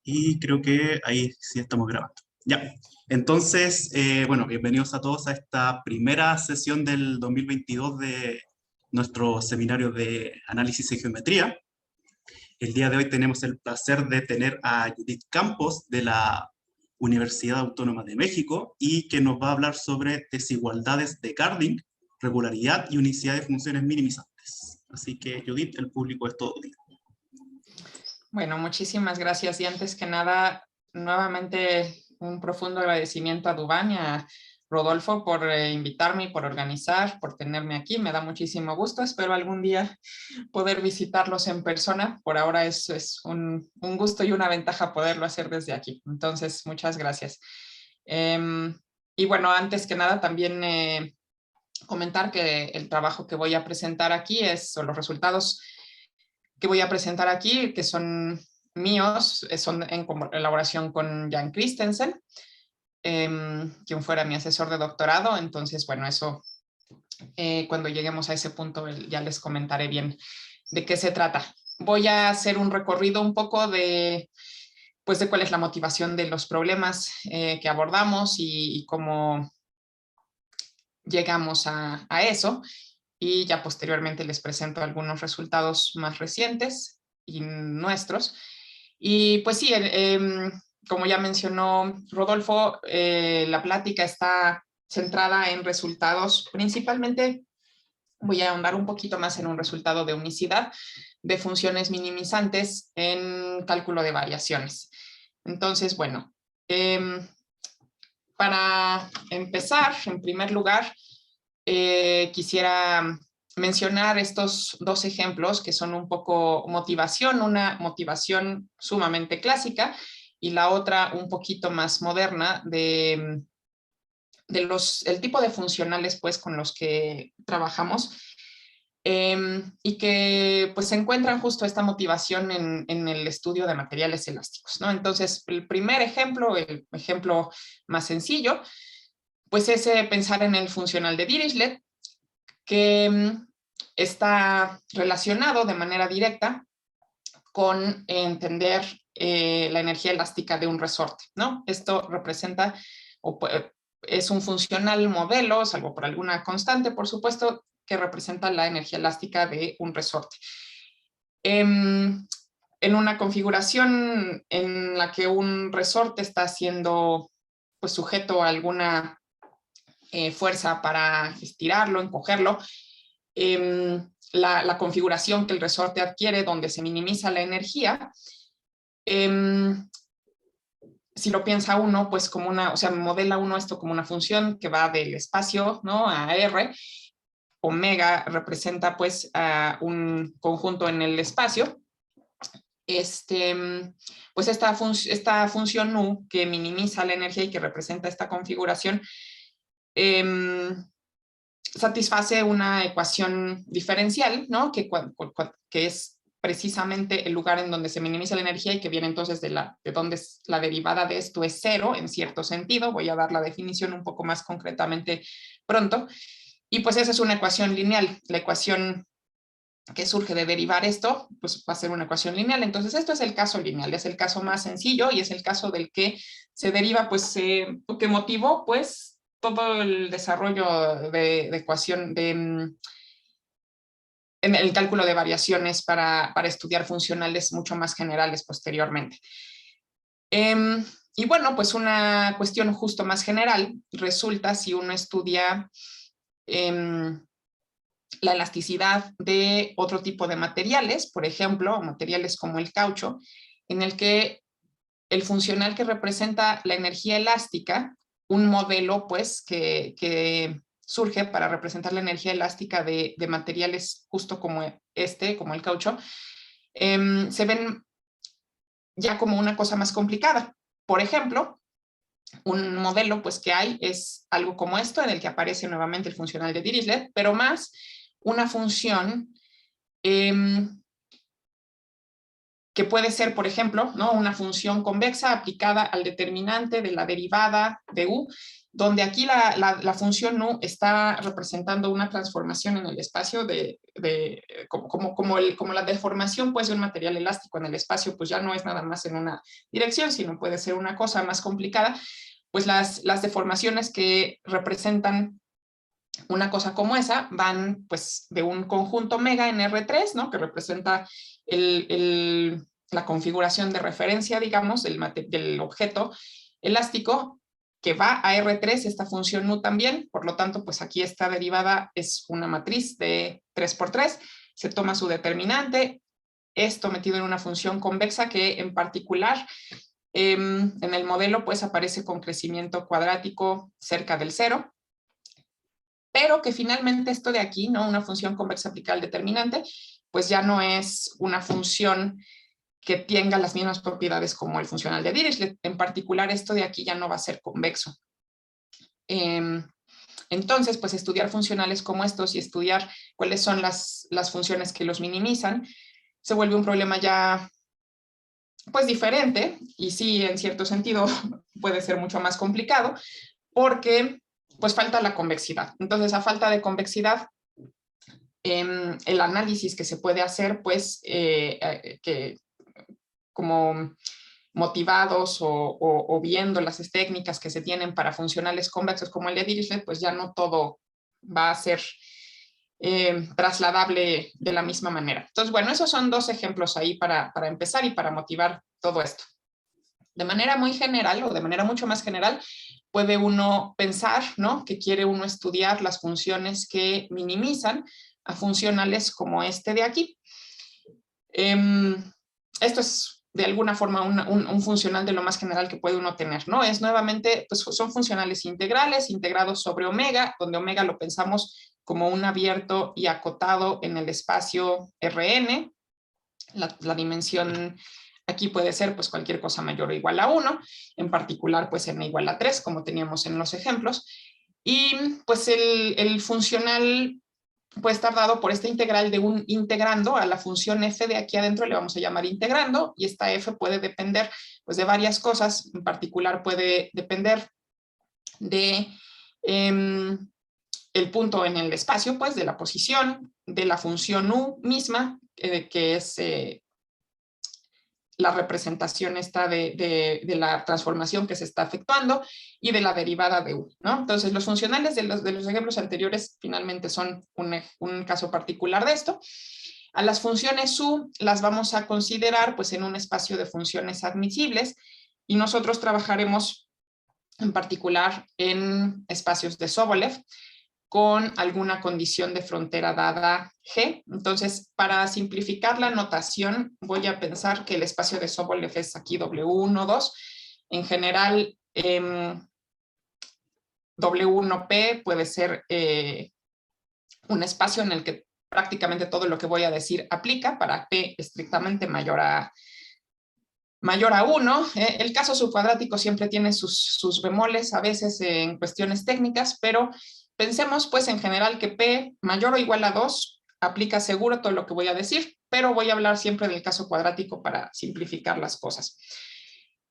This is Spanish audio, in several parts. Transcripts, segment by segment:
Y creo que ahí sí estamos grabando. Ya, entonces, bueno, bienvenidos a todos a esta primera sesión del 2022 de nuestro seminario de análisis y geometría. El día de hoy tenemos el placer de tener a Judith Campos de la Universidad Autónoma de México y que nos va a hablar sobre desigualdades de Carding, regularidad y unicidad de funciones minimizantes. Así que, Judith, el público es todo tuyo. Bueno, muchísimas gracias. Y antes que nada, nuevamente un profundo agradecimiento a Duván y a Rodolfo por invitarme y por organizar, por tenerme aquí. Me da muchísimo gusto. Espero algún día poder visitarlos en persona. Por ahora es un gusto y una ventaja poderlo hacer desde aquí. Entonces, muchas gracias. Y bueno, antes que nada, también comentar que el trabajo que voy a presentar aquí son los resultados que voy a presentar aquí, que son míos, son en colaboración con Jan Christensen, quien fuera mi asesor de doctorado. Entonces, bueno, eso cuando lleguemos a ese punto ya les comentaré bien de qué se trata. Voy a hacer un recorrido un poco de cuál es la motivación de los problemas que abordamos y cómo llegamos a eso. Y ya posteriormente les presento algunos resultados más recientes y nuestros. Y pues sí, como ya mencionó Rodolfo, la plática está centrada en resultados, principalmente voy a ahondar un poquito más en un resultado de unicidad de funciones minimizantes en cálculo de variaciones. Entonces, bueno, para empezar, en primer lugar, quisiera mencionar estos dos ejemplos que son un poco motivación, una motivación sumamente clásica y la otra un poquito más moderna de el tipo de funcionales pues con los que trabajamos, y que pues se encuentran justo esta motivación en el estudio de materiales elásticos, ¿no? Entonces, el primer ejemplo, el ejemplo más sencillo, pues es pensar en el funcional de Dirichlet, que está relacionado de manera directa con entender la energía elástica de un resorte, ¿no? Esto representa, es un funcional modelo, salvo por alguna constante, por supuesto, que representa la energía elástica de un resorte. En una configuración en la que un resorte está siendo pues, sujeto a alguna fuerza para estirarlo, encogerlo, la configuración que el resorte adquiere donde se minimiza la energía, si lo piensa uno, pues como una, o sea, modela uno esto como una función que va del espacio, ¿no? A R, omega representa pues a un conjunto en el espacio, pues esta función U que minimiza la energía y que representa esta configuración, satisface una ecuación diferencial, ¿no? Que es precisamente el lugar en donde se minimiza la energía y que viene entonces de donde la derivada de esto es cero, en cierto sentido. Voy a dar la definición un poco más concretamente pronto. Y pues esa es una ecuación lineal. La ecuación que surge de derivar esto, pues va a ser una ecuación lineal. Entonces, esto es el caso lineal, es el caso más sencillo y es el caso del que se deriva, pues, que motivó, pues, todo el desarrollo de ecuación en el cálculo de variaciones para estudiar funcionales mucho más generales posteriormente. Y bueno, pues una cuestión justo más general resulta si uno estudia la elasticidad de otro tipo de materiales, por ejemplo, materiales como el caucho, en el que el funcional que representa la energía elástica, un modelo pues que surge para representar la energía elástica de materiales justo como como el caucho, se ven ya como una cosa más complicada. Por ejemplo, un modelo pues que hay es algo como esto, en el que aparece nuevamente el funcional de Dirichlet, pero más una función que puede ser, por ejemplo, ¿no?, una función convexa aplicada al determinante de la derivada de u, donde aquí la función u está representando una transformación en el espacio como la deformación pues, de un material elástico en el espacio, pues ya no es nada más en una dirección, sino puede ser una cosa más complicada. Pues las deformaciones que representan una cosa como esa van pues de un conjunto omega en R3, ¿no?, que representa la configuración de referencia, digamos, del objeto elástico, que va a R3, esta función u también. Por lo tanto, pues aquí esta derivada es una matriz de 3 por 3, se toma su determinante, esto metido en una función convexa que en particular en el modelo pues aparece con crecimiento cuadrático cerca del 0, pero que finalmente esto de aquí, ¿no?, una función convexa aplicada al determinante, pues ya no es una función que tenga las mismas propiedades como el funcional de Dirichlet. En particular, esto de aquí ya no va a ser convexo. Entonces, pues estudiar funcionales como estos y estudiar cuáles son las funciones que los minimizan, se vuelve un problema ya pues diferente, y sí, en cierto sentido puede ser mucho más complicado, porque pues falta la convexidad. Entonces, a falta de convexidad, el análisis que se puede hacer, pues, que como motivados o viendo las técnicas que se tienen para funcionales convexos como el de Dirichlet, pues ya no todo va a ser trasladable de la misma manera. Entonces, bueno, esos son dos ejemplos ahí para empezar y para motivar todo esto. De manera muy general, o de manera mucho más general, puede uno pensar, ¿no?, que quiere uno estudiar las funciones que minimizan a funcionales como este de aquí. Esto es de alguna forma un funcional de lo más general que puede uno tener, ¿no? Es nuevamente, pues son funcionales integrales, integrados sobre omega, donde omega lo pensamos como un abierto y acotado en el espacio Rn. La dimensión aquí puede ser pues cualquier cosa mayor o igual a 1, en particular pues n igual a 3, como teníamos en los ejemplos. Y pues el funcional puede estar dado por esta integral de un integrando a la función f de aquí adentro, le vamos a llamar integrando, y esta f puede depender pues de varias cosas. En particular puede depender de el punto en el espacio, pues de la posición, de la función u misma, que es la representación esta de la transformación que se está efectuando, y de la derivada de u, ¿no? Entonces, los funcionales de los ejemplos anteriores finalmente son un caso particular de esto. A las funciones u las vamos a considerar pues en un espacio de funciones admisibles, y nosotros trabajaremos en particular en espacios de Sobolev con alguna condición de frontera dada G. Entonces, para simplificar la notación, voy a pensar que el espacio de Sobolev es aquí W1, 2. En general, W1P puede ser un espacio en el que prácticamente todo lo que voy a decir aplica para P estrictamente mayor a 1. El caso subcuadrático siempre tiene sus bemoles, a veces en cuestiones técnicas, pero pensemos pues en general que P mayor o igual a 2 aplica seguro todo lo que voy a decir, pero voy a hablar siempre del caso cuadrático para simplificar las cosas.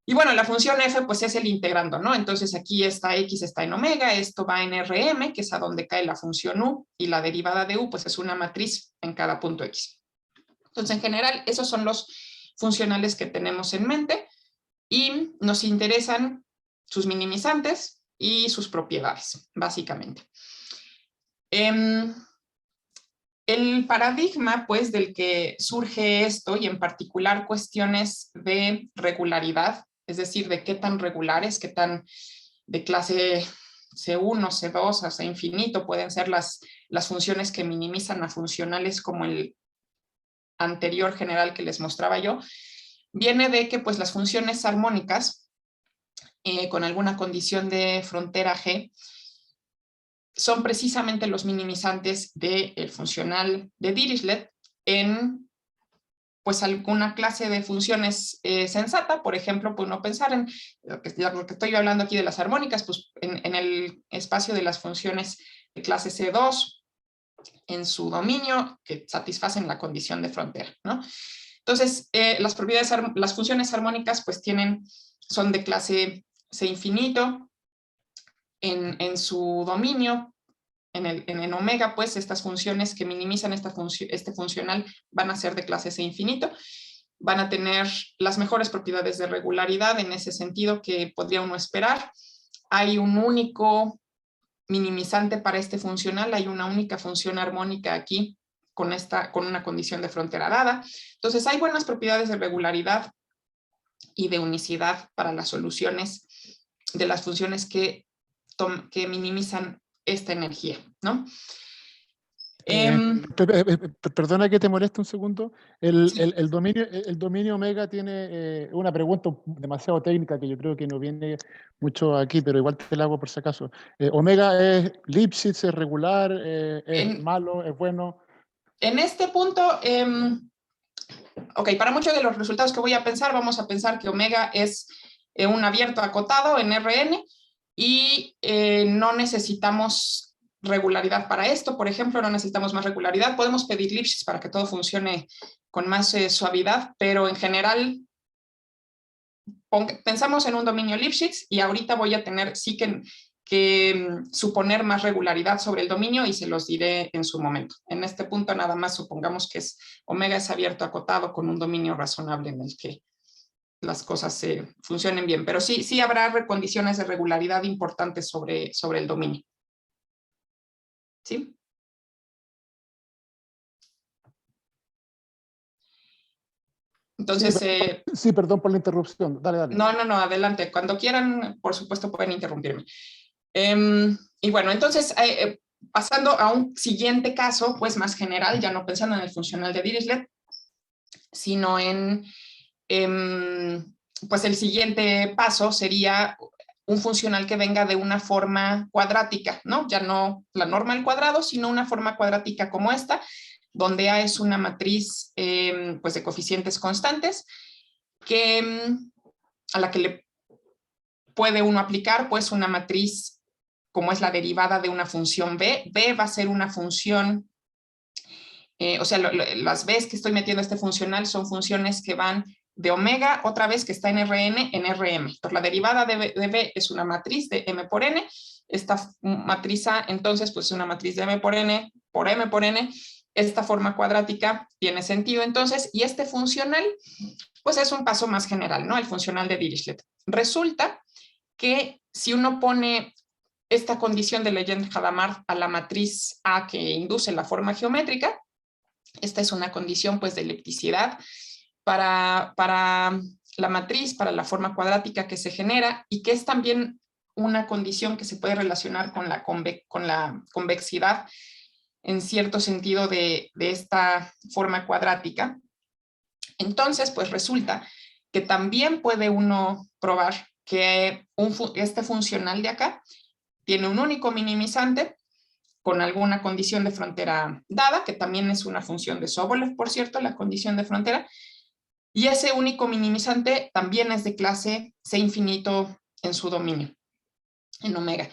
Y bueno, la función f pues es el integrando, ¿no? Entonces aquí esta x está en omega, esto va en Rm, que es a donde cae la función u, y la derivada de u pues es una matriz en cada punto x. Entonces, en general, esos son los funcionales que tenemos en mente, y nos interesan sus minimizantes y sus propiedades, básicamente. El paradigma, pues, del que surge esto, y en particular cuestiones de regularidad, es decir, de qué tan regulares, qué tan de clase C1, C2, hasta infinito pueden ser las funciones que minimizan a funcionales como el anterior general que les mostraba yo, viene de que pues las funciones armónicas con alguna condición de frontera G son precisamente los minimizantes del funcional de Dirichlet en pues alguna clase de funciones sensata. Por ejemplo, pues no pensar en lo que estoy hablando aquí de las armónicas, pues en el espacio de las funciones de clase C2 en su dominio que satisfacen la condición de frontera, ¿no? Entonces, las funciones armónicas pues son de clase C infinito en su dominio. En omega, pues estas funciones que minimizan este funcional van a ser de clase C infinito, van a tener las mejores propiedades de regularidad en ese sentido que podría uno esperar. Hay un único minimizante para este funcional, hay una única función armónica aquí con una condición de frontera dada. Entonces hay buenas propiedades de regularidad y de unicidad para las soluciones de las funciones que minimizan esta energía, ¿no? Perdona que te moleste un segundo. El, Sí. el, el dominio, el dominio omega tiene una pregunta demasiado técnica que yo creo que no viene mucho aquí, pero igual te la hago por si acaso. Omega es Lipschitz, es regular, es malo, es bueno. En este punto, ok, para muchos de los resultados que voy a pensar, vamos a pensar que omega es un abierto acotado en Rn y no necesitamos regularidad para esto. Por ejemplo, no necesitamos más regularidad. Podemos pedir Lipschitz para que todo funcione con más suavidad, pero en general pensamos en un dominio Lipschitz y ahorita voy a tener sí que suponer más regularidad sobre el dominio y se los diré en su momento. En este punto nada más supongamos que omega es abierto acotado con un dominio razonable en el que las cosas funcionen bien, pero sí habrá condiciones de regularidad importantes sobre el dominio. ¿Sí? Entonces... Sí, perdón por la interrupción. Dale, dale. No, adelante. Cuando quieran, por supuesto, pueden interrumpirme. Y bueno, entonces, pasando a un siguiente caso, pues más general, ya no pensando en el funcional de Dirichlet, sino pues el siguiente paso sería un funcional que venga de una forma cuadrática, ¿no? Ya no la norma al cuadrado, sino una forma cuadrática como esta, donde A es una matriz pues de coeficientes constantes, a la que le puede uno aplicar pues una matriz como es la derivada de una función b. B va a ser una función, o sea, las b's que estoy metiendo a este funcional son funciones que van de omega, otra vez que está en Rn, en Rm. Entonces, la derivada de b es una matriz de m por n. Esta matriz A, entonces, pues es una matriz de m por n, por m por n. Esta forma cuadrática tiene sentido, entonces, y este funcional, pues es un paso más general, ¿no? El funcional de Dirichlet. Resulta que si uno pone esta condición de Legendre-Hadamard a la matriz A que induce la forma geométrica, esta es una condición pues de elipticidad para la matriz, para la forma cuadrática que se genera y que es también una condición que se puede relacionar con la convexidad en cierto sentido de esta forma cuadrática. Entonces, pues resulta que también puede uno probar que este funcional de acá tiene un único minimizante con alguna condición de frontera dada, que también es una función de Sobolev, por cierto, la condición de frontera, y ese único minimizante también es de clase C infinito en su dominio, en omega.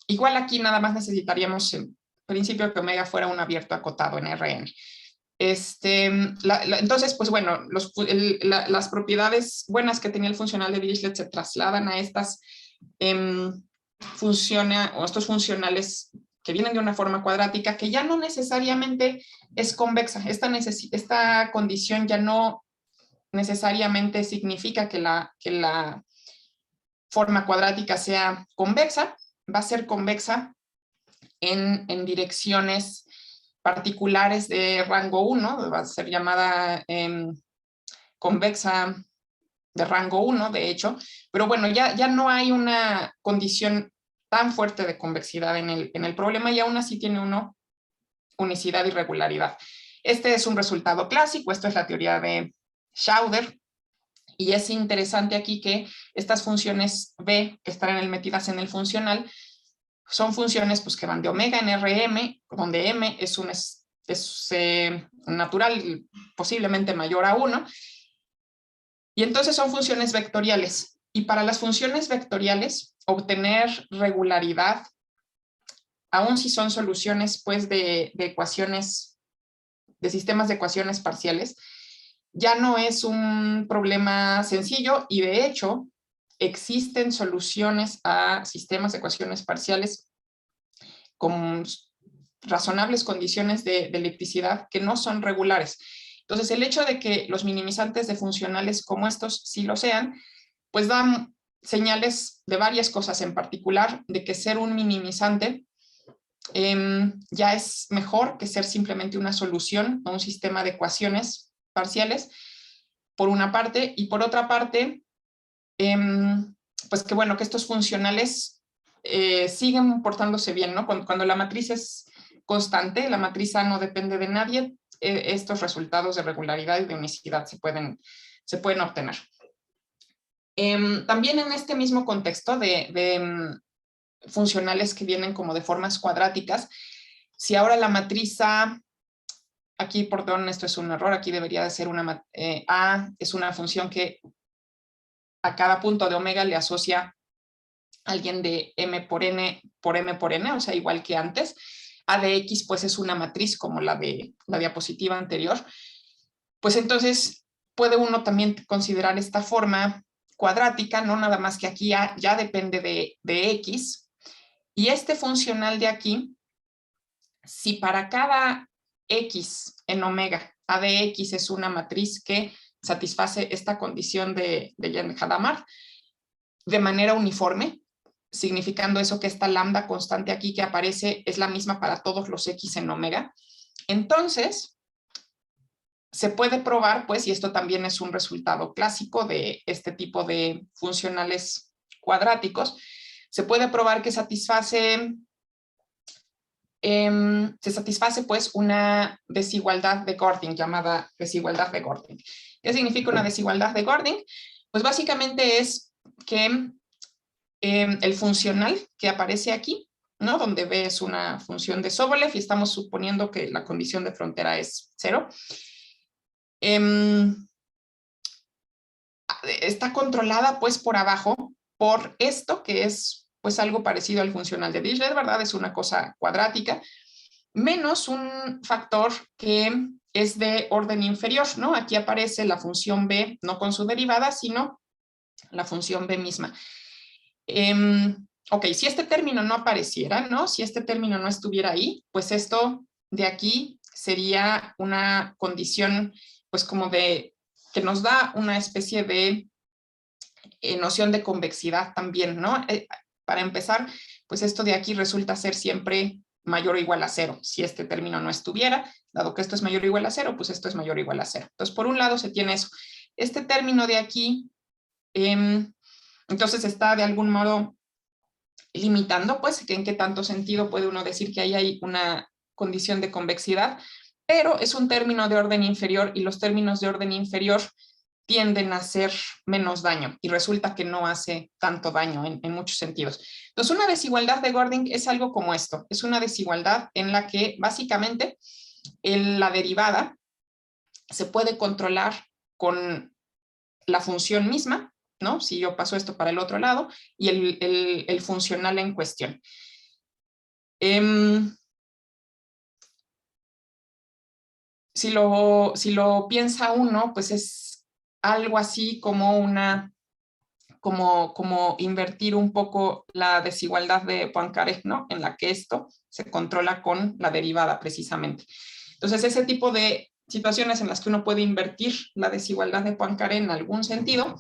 Igual aquí nada más necesitaríamos en principio que omega fuera un abierto acotado en Rn. Entonces, pues bueno, las propiedades buenas que tenía el funcional de Dirichlet se trasladan a estas estos funcionales que vienen de una forma cuadrática que ya no necesariamente es convexa. Esta condición ya no necesariamente significa que la forma cuadrática sea convexa, va a ser convexa en direcciones particulares de rango 1, va a ser llamada convexa de rango 1, de hecho, pero bueno, ya no hay una condición tan fuerte de convexidad en el problema y aún así tiene uno unicidad y regularidad. Este es un resultado clásico, esto es la teoría de Schauder, y es interesante aquí que estas funciones B que están metidas en el funcional son funciones pues, que van de omega en Rm, donde m es un natural posiblemente mayor a 1, y entonces son funciones vectoriales. Y para las funciones vectoriales, obtener regularidad, aun si son soluciones pues, de ecuaciones sistemas de ecuaciones parciales, ya no es un problema sencillo y de hecho existen soluciones a sistemas de ecuaciones parciales con razonables condiciones de elipticidad que no son regulares. Entonces, el hecho de que los minimizantes de funcionales como estos sí lo sean, pues dan señales de varias cosas, en particular de que ser un minimizante ya es mejor que ser simplemente una solución a un sistema de ecuaciones parciales, por una parte, y por otra parte, pues que bueno, que estos funcionales siguen portándose bien, ¿no? Cuando la matriz es constante, la matriz A no depende de nadie, estos resultados de regularidad y de unicidad se pueden obtener. También en este mismo contexto de funcionales que vienen como de formas cuadráticas, si ahora la matriz A, aquí, perdón, esto es un error, aquí debería de ser una, A es una función que a cada punto de omega le asocia alguien de m por n, o sea, igual que antes. A de x, pues es una matriz como la de la diapositiva anterior. Pues entonces puede uno también considerar esta forma cuadrática, no nada más que aquí ya depende de x. Y este funcional de aquí, si para cada x en omega, a de x es una matriz que satisface esta condición de Yen-Hadamard de manera uniforme, significando eso que esta lambda constante aquí que aparece es la misma para todos los x en omega, entonces se puede probar, pues, y esto también es un resultado clásico de este tipo de funcionales cuadráticos, se puede probar que se satisface pues una desigualdad de Gording llamada desigualdad de Gording. ¿Qué significa una desigualdad de Gording? Pues básicamente es que el funcional que aparece aquí, ¿no? Donde B es una función de Sobolev y estamos suponiendo que la condición de frontera es 0. Está controlada pues por abajo por esto que es pues algo parecido al funcional de Dirichlet, ¿verdad? Es una cosa cuadrática, menos un factor que es de orden inferior, ¿no? Aquí aparece la función B, no con su derivada, sino la función B misma. Ok, si este término no apareciera, ¿no? Si este término no estuviera ahí, pues esto de aquí sería una condición, pues como de, que nos da una especie de noción de convexidad también, ¿no? Para empezar, pues esto de aquí resulta ser siempre mayor o igual a 0. Si este término no estuviera, dado que esto es mayor o igual a 0, pues esto es mayor o igual a 0. Entonces, por un lado se tiene eso. Este término de aquí, entonces está de algún modo limitando, pues, que en qué tanto sentido puede uno decir que ahí hay una condición de convexidad, pero es un término de orden inferior y los términos de orden inferior tienden a hacer menos daño y resulta que no hace tanto daño en muchos sentidos. Entonces, una desigualdad de Gording es algo como esto, es una desigualdad en la que básicamente la derivada se puede controlar con la función misma, ¿no? Si yo paso esto para el otro lado, y el funcional en cuestión. Si lo piensa uno, pues es algo así como como invertir un poco la desigualdad de Poincaré, ¿no? En la que esto se controla con la derivada precisamente. Entonces, ese tipo de situaciones en las que uno puede invertir la desigualdad de Poincaré en algún sentido,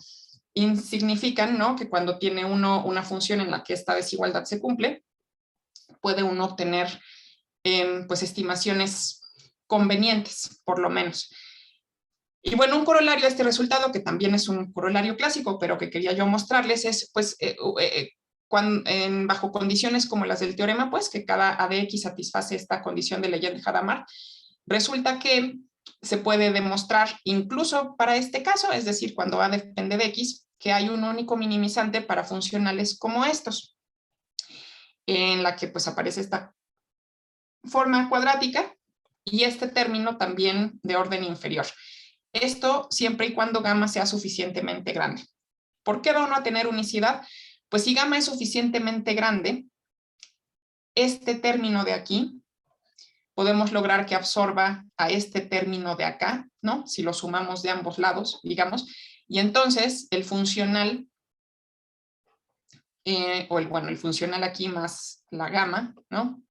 significan, ¿no? Que cuando tiene uno una función en la que esta desigualdad se cumple, puede uno obtener pues estimaciones convenientes, por lo menos. Y bueno, un corolario a este resultado, que también es un corolario clásico, pero que quería yo mostrarles, es pues bajo condiciones como las del teorema, pues que cada A de X satisface esta condición de Legendre-Hadamard, resulta que se puede demostrar incluso para este caso, es decir, cuando A depende de X, que hay un único minimizante para funcionales como estos, en la que pues aparece esta forma cuadrática y este término también de orden inferior. Esto siempre y cuando gamma sea suficientemente grande. ¿Por qué va uno a tener unicidad? Pues si gamma es suficientemente grande, este término de aquí podemos lograr que absorba a este término de acá, ¿no? Si lo sumamos de ambos lados, digamos, y entonces el funcional, el funcional aquí más la gamma, ¿no?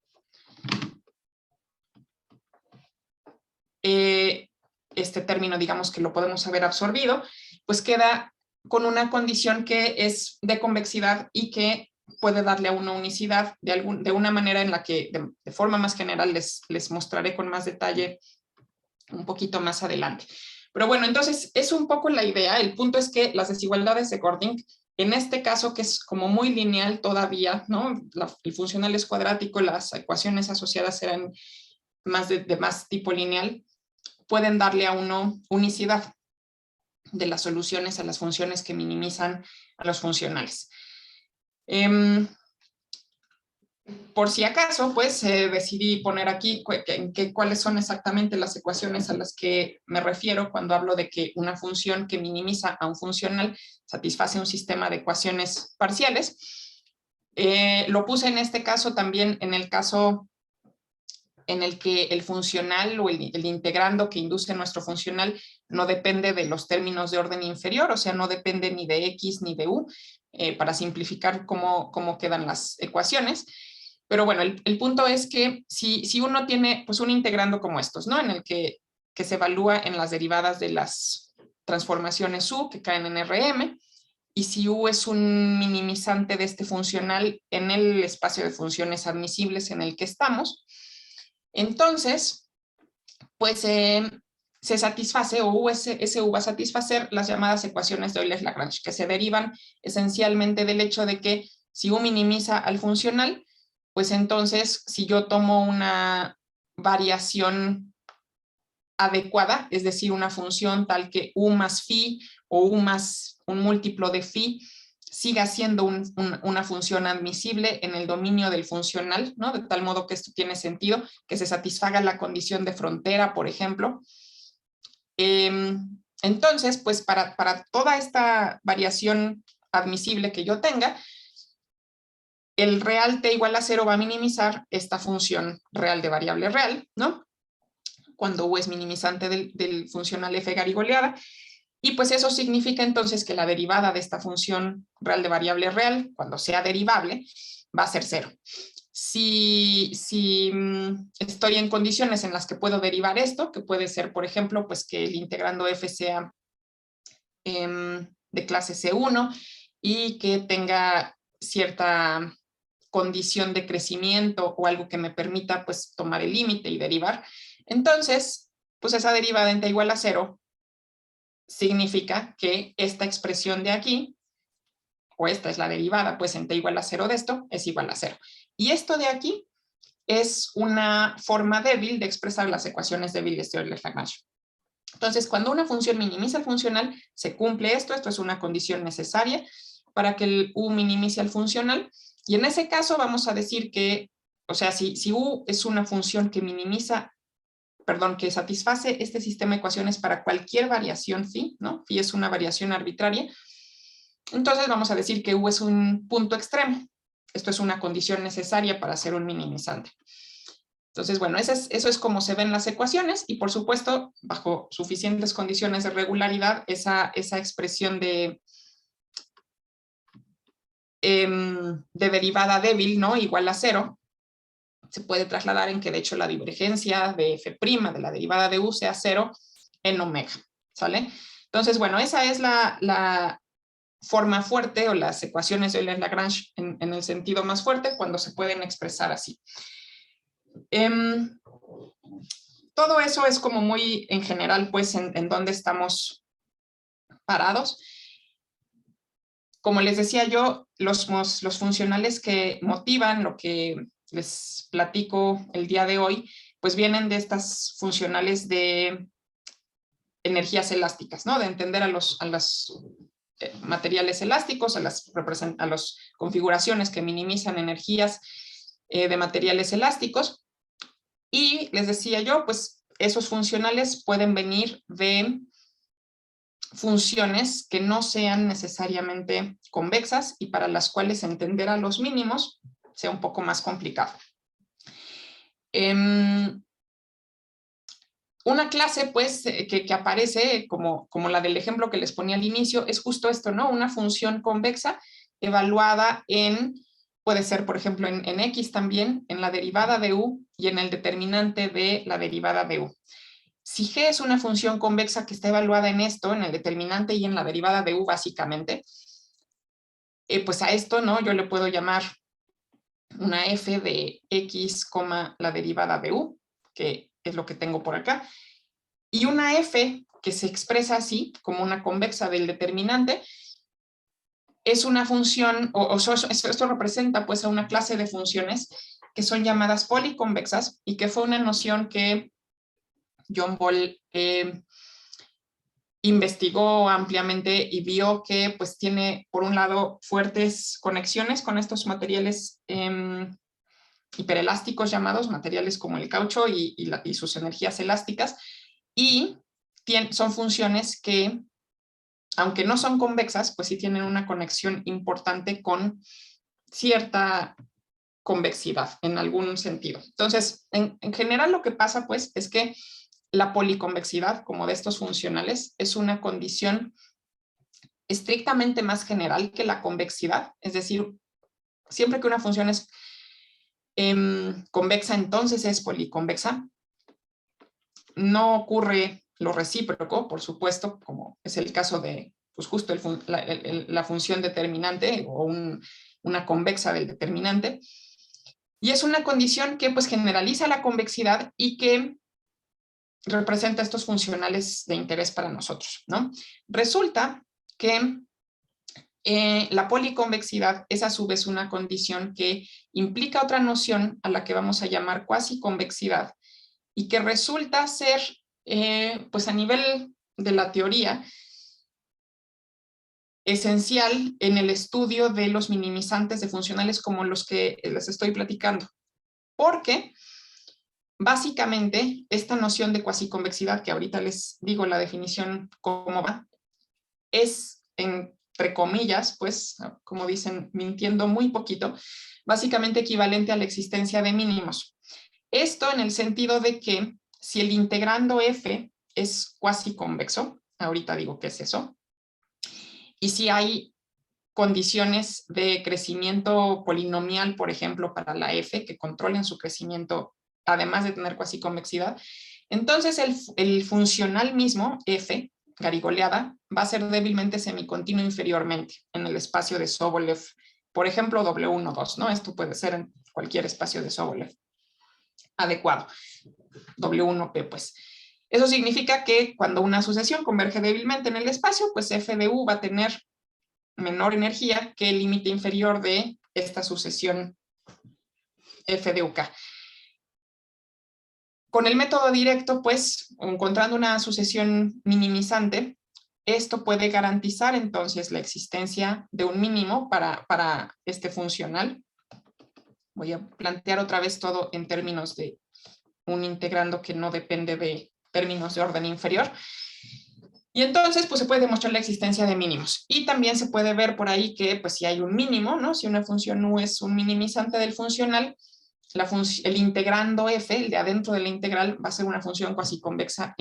Este término, digamos que lo podemos haber absorbido, pues queda con una condición que es de convexidad y que puede darle a una unicidad de una manera en la que de forma más general les mostraré con más detalle un poquito más adelante. Pero bueno, entonces es un poco la idea. El punto es que las desigualdades de Gording, en este caso que es como muy lineal todavía, ¿no? El funcional es cuadrático, las ecuaciones asociadas serán más de más tipo lineal, pueden darle a uno unicidad de las soluciones a las funciones que minimizan a los funcionales. Por si acaso, pues decidí poner aquí cuáles son exactamente las ecuaciones a las que me refiero cuando hablo de que una función que minimiza a un funcional satisface un sistema de ecuaciones parciales. Lo puse en este caso también en el caso en el que el funcional o el integrando que induce nuestro funcional no depende de los términos de orden inferior, o sea, no depende ni de x ni de u, para simplificar cómo quedan las ecuaciones. Pero bueno, el punto es que si uno tiene pues un integrando como estos, ¿no? En el que se evalúa en las derivadas de las transformaciones u que caen en Rm, y si u es un minimizante de este funcional en el espacio de funciones admisibles en el que estamos, entonces, pues se satisface, o ese u va a satisfacer las llamadas ecuaciones de Euler-Lagrange, que se derivan esencialmente del hecho de que si u minimiza al funcional, pues entonces si yo tomo una variación adecuada, es decir, una función tal que u más phi o u más un múltiplo de phi, siga siendo una función admisible en el dominio del funcional, ¿no? De tal modo que esto tiene sentido, que se satisfaga la condición de frontera, por ejemplo. Entonces, pues para toda esta variación admisible que yo tenga, el real t igual a 0 va a minimizar esta función real de variable real, ¿no? Cuando u es minimizante del funcional f garigoleada. Y pues eso significa entonces que la derivada de esta función real de variable real, cuando sea derivable, va a ser 0. Si estoy en condiciones en las que puedo derivar esto, que puede ser, por ejemplo, pues que el integrando f sea de clase C1 y que tenga cierta condición de crecimiento o algo que me permita pues tomar el límite y derivar, entonces pues esa derivada en t igual a 0 significa que esta expresión de aquí, o esta es la derivada, pues en t igual a 0 de esto, es igual a 0. Y esto de aquí es una forma débil de expresar las ecuaciones débiles de Euler-Lagrange. Entonces, cuando una función minimiza el funcional, se cumple esto es una condición necesaria para que el u minimice al funcional, y en ese caso vamos a decir que, o sea, si u es una función que que satisface este sistema de ecuaciones para cualquier variación phi, ¿no? Phi es una variación arbitraria, entonces vamos a decir que u es un punto extremo. Esto es una condición necesaria para ser un minimizante. Entonces, bueno, eso es como se ven las ecuaciones, y por supuesto, bajo suficientes condiciones de regularidad, esa expresión de derivada débil, ¿no? Igual a 0, se puede trasladar en que de hecho la divergencia de f' de la derivada de u sea 0 en omega, ¿sale? Entonces, bueno, esa es la forma fuerte o las ecuaciones de Euler-Lagrange en el sentido más fuerte cuando se pueden expresar así. Todo eso es como muy en general, pues, en dónde estamos parados. Como les decía yo, los funcionales que motivan lo que les platico el día de hoy, pues vienen de estas funcionales de energías elásticas, ¿no? De entender a los materiales elásticos, a las configuraciones que minimizan energías de materiales elásticos. Y les decía yo, pues esos funcionales pueden venir de funciones que no sean necesariamente convexas y para las cuales entender a los mínimos sea un poco más complicado. una clase, pues, que aparece como la del ejemplo que les ponía al inicio, es justo esto, ¿no? Una función convexa evaluada puede ser, por ejemplo, en X también, en la derivada de U y en el determinante de la derivada de U. Si G es una función convexa que está evaluada en esto, en el determinante y en la derivada de U, básicamente, pues a esto, ¿no? Yo le puedo llamar una f de X, la derivada de U, que es lo que tengo por acá, y una f que se expresa así, como una convexa del determinante, es una función, esto representa pues a una clase de funciones que son llamadas policonvexas y que fue una noción que John Ball investigó ampliamente y vio que pues tiene por un lado fuertes conexiones con estos materiales hiperelásticos llamados, materiales como el caucho y sus energías elásticas, y son funciones que, aunque no son convexas, pues sí tienen una conexión importante con cierta convexidad en algún sentido. Entonces, en general lo que pasa pues es que la policonvexidad, como de estos funcionales, es una condición estrictamente más general que la convexidad, es decir, siempre que una función es convexa, entonces es policonvexa. No ocurre lo recíproco, por supuesto, como es el caso de pues justo la función determinante o una convexa del determinante. Y es una condición que pues generaliza la convexidad y que representa estos funcionales de interés para nosotros, ¿no? Resulta que la policonvexidad es a su vez una condición que implica otra noción a la que vamos a llamar cuasiconvexidad y que resulta ser, pues a nivel de la teoría, esencial en el estudio de los minimizantes de funcionales como los que les estoy platicando. Porque básicamente esta noción de cuasiconvexidad, que ahorita les digo la definición cómo va, es, entre comillas, pues, como dicen, mintiendo muy poquito, básicamente equivalente a la existencia de mínimos. Esto en el sentido de que si el integrando f es cuasiconvexo, ahorita digo qué es eso, y si hay condiciones de crecimiento polinomial, por ejemplo, para la f, que controlen su crecimiento, además de tener cuasiconvexidad, entonces el funcional mismo, f, garigoleada, va a ser débilmente semicontinuo inferiormente en el espacio de Sobolev, por ejemplo, W1, 2, ¿no? Esto puede ser en cualquier espacio de Sobolev adecuado, W1P, pues. Eso significa que cuando una sucesión converge débilmente en el espacio, pues f de u va a tener menor energía que el límite inferior de esta sucesión f de uk. Con el método directo, pues, encontrando una sucesión minimizante, esto puede garantizar entonces la existencia de un mínimo para este funcional. Voy a plantear otra vez todo en términos de un integrando que no depende de términos de orden inferior. Y entonces, pues se puede demostrar la existencia de mínimos. Y también se puede ver por ahí que, pues si hay un mínimo, ¿no? Si una función u es un minimizante del funcional, el integrando f, el de adentro de la integral, va a ser una función cuasiconvexa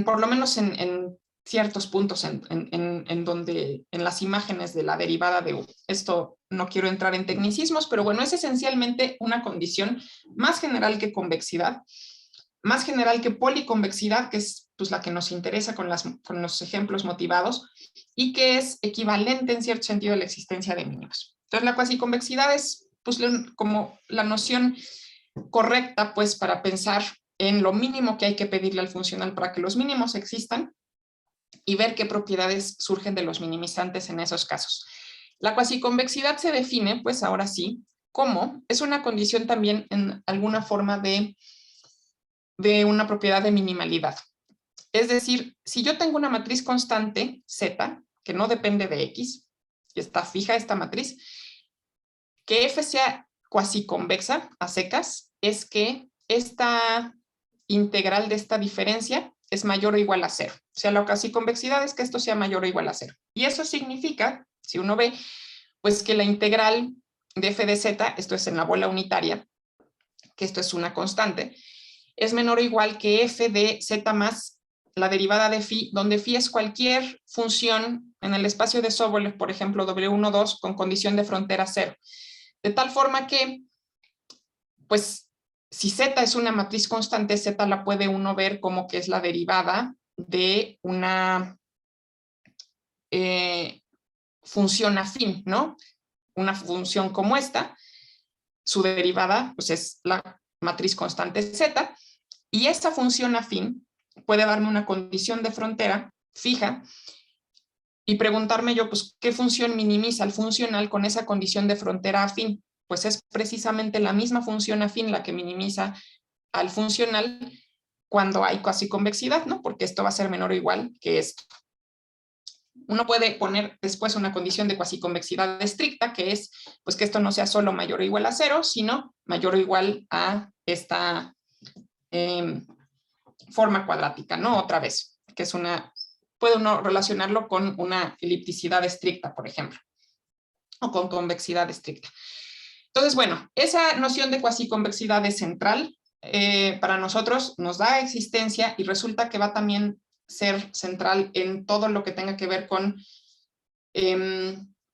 por lo menos en ciertos puntos en donde, en las imágenes de la derivada de u. Esto no quiero entrar en tecnicismos, pero bueno, es esencialmente una condición más general que convexidad, más general que policonvexidad, que es pues, la que nos interesa con los ejemplos motivados, y que es equivalente en cierto sentido a la existencia de mínimos. Entonces la cuasiconvexidad es pues, como la noción correcta pues, para pensar en lo mínimo que hay que pedirle al funcional para que los mínimos existan y ver qué propiedades surgen de los minimizantes en esos casos. La cuasiconvexidad se define, pues ahora sí, como es una condición también en alguna forma de una propiedad de minimalidad. Es decir, si yo tengo una matriz constante, Z, que no depende de X, y está fija esta matriz, que F sea cuasiconvexa a secas, es que esta integral de esta diferencia es mayor o igual a 0. O sea, la cuasiconvexidad es que esto sea mayor o igual a 0. Y eso significa, si uno ve, pues que la integral de f de z, esto es en la bola unitaria, que esto es una constante, es menor o igual que f de z más la derivada de phi, donde phi es cualquier función en el espacio de Sobolev, por ejemplo, W1, 2, con condición de frontera 0. De tal forma que, pues, si z es una matriz constante, z la puede uno ver como que es la derivada de una función afín, ¿no? Una función como esta, su derivada pues es la matriz constante z, y esta función afín puede darme una condición de frontera fija y preguntarme yo, pues, ¿qué función minimiza el funcional con esa condición de frontera afín? Pues es precisamente la misma función afín la que minimiza al funcional cuando hay cuasi convexidad, ¿no? Porque esto va a ser menor o igual que esto. Uno puede poner después una condición de cuasi convexidad estricta, que es pues que esto no sea solo mayor o igual a 0, sino mayor o igual a esta forma cuadrática, ¿no? Otra vez, que es una, puede uno relacionarlo con una elipticidad estricta, por ejemplo, o con convexidad estricta. Entonces, bueno, esa noción de cuasi convexidad es central para nosotros, nos da existencia y resulta que va también ser central en todo lo que tenga que ver con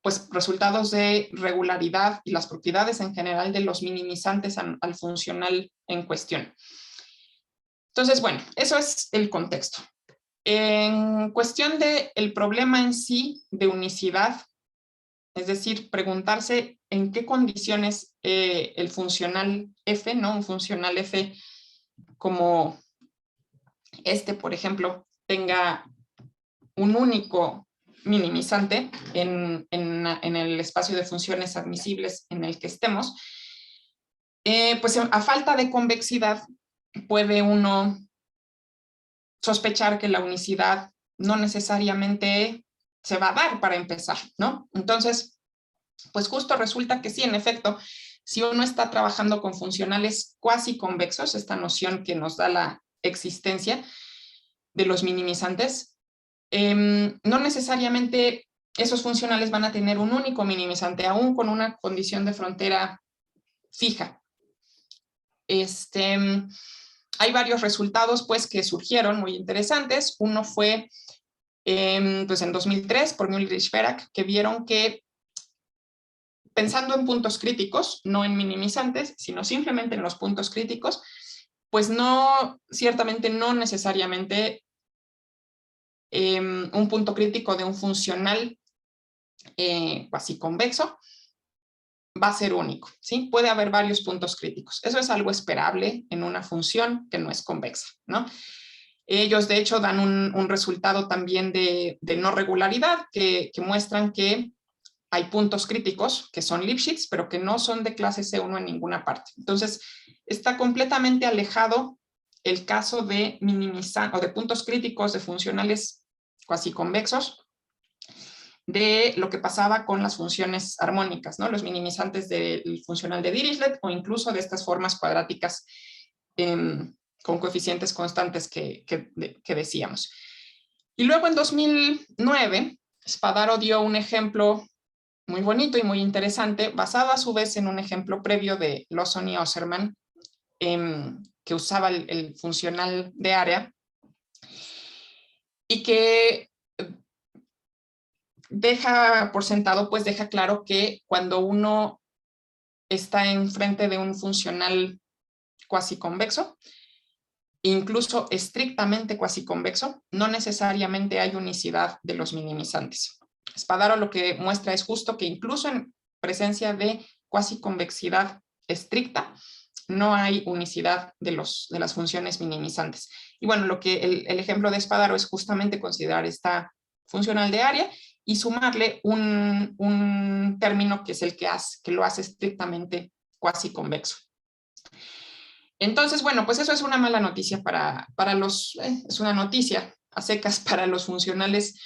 pues, resultados de regularidad y las propiedades en general de los minimizantes al funcional en cuestión. Entonces, bueno, eso es el contexto. En cuestión del problema en sí de unicidad, es decir, preguntarse en qué condiciones el funcional f, ¿no? Un funcional f como este, por ejemplo, tenga un único minimizante en el espacio de funciones admisibles en el que estemos, pues a falta de convexidad puede uno sospechar que la unicidad no necesariamente se va a dar para empezar, ¿no? Entonces, pues justo resulta que sí, en efecto, si uno está trabajando con funcionales cuasi convexos, esta noción que nos da la existencia de los minimizantes, no necesariamente esos funcionales van a tener un único minimizante, aún con una condición de frontera fija. Hay varios resultados pues, que surgieron muy interesantes. Uno fue pues, en 2003 por Müller y Schwerak, que vieron que pensando en puntos críticos, no en minimizantes, sino simplemente en los puntos críticos, pues no, ciertamente no necesariamente un punto crítico de un funcional cuasi convexo va a ser único, ¿sí? Puede haber varios puntos críticos. Eso es algo esperable en una función que no es convexa, ¿no? Ellos, de hecho, dan un resultado también de no regularidad que muestran que hay puntos críticos que son Lipschitz, pero que no son de clase C1 en ninguna parte. Entonces, está completamente alejado el caso de minimizar o de puntos críticos de funcionales cuasi convexos de lo que pasaba con las funciones armónicas, ¿no? Los minimizantes del funcional de Dirichlet o incluso de estas formas cuadráticas con coeficientes constantes que decíamos. Y luego en 2009, Spadaro dio un ejemplo muy bonito y muy interesante, basado a su vez en un ejemplo previo de Lawson y Osserman, que usaba el funcional de área, y que deja por sentado, pues deja claro que cuando uno está enfrente de un funcional cuasi convexo, incluso estrictamente cuasi convexo, no necesariamente hay unicidad de los minimizantes. Spadaro lo que muestra es justo que incluso en presencia de cuasi convexidad estricta, no hay unicidad de las funciones minimizantes. Y bueno, lo que el ejemplo de Spadaro es justamente considerar esta funcional de área y sumarle un término que es el que lo hace estrictamente cuasi convexo. Entonces, bueno, pues eso es una mala noticia para los, es una noticia a secas para los funcionales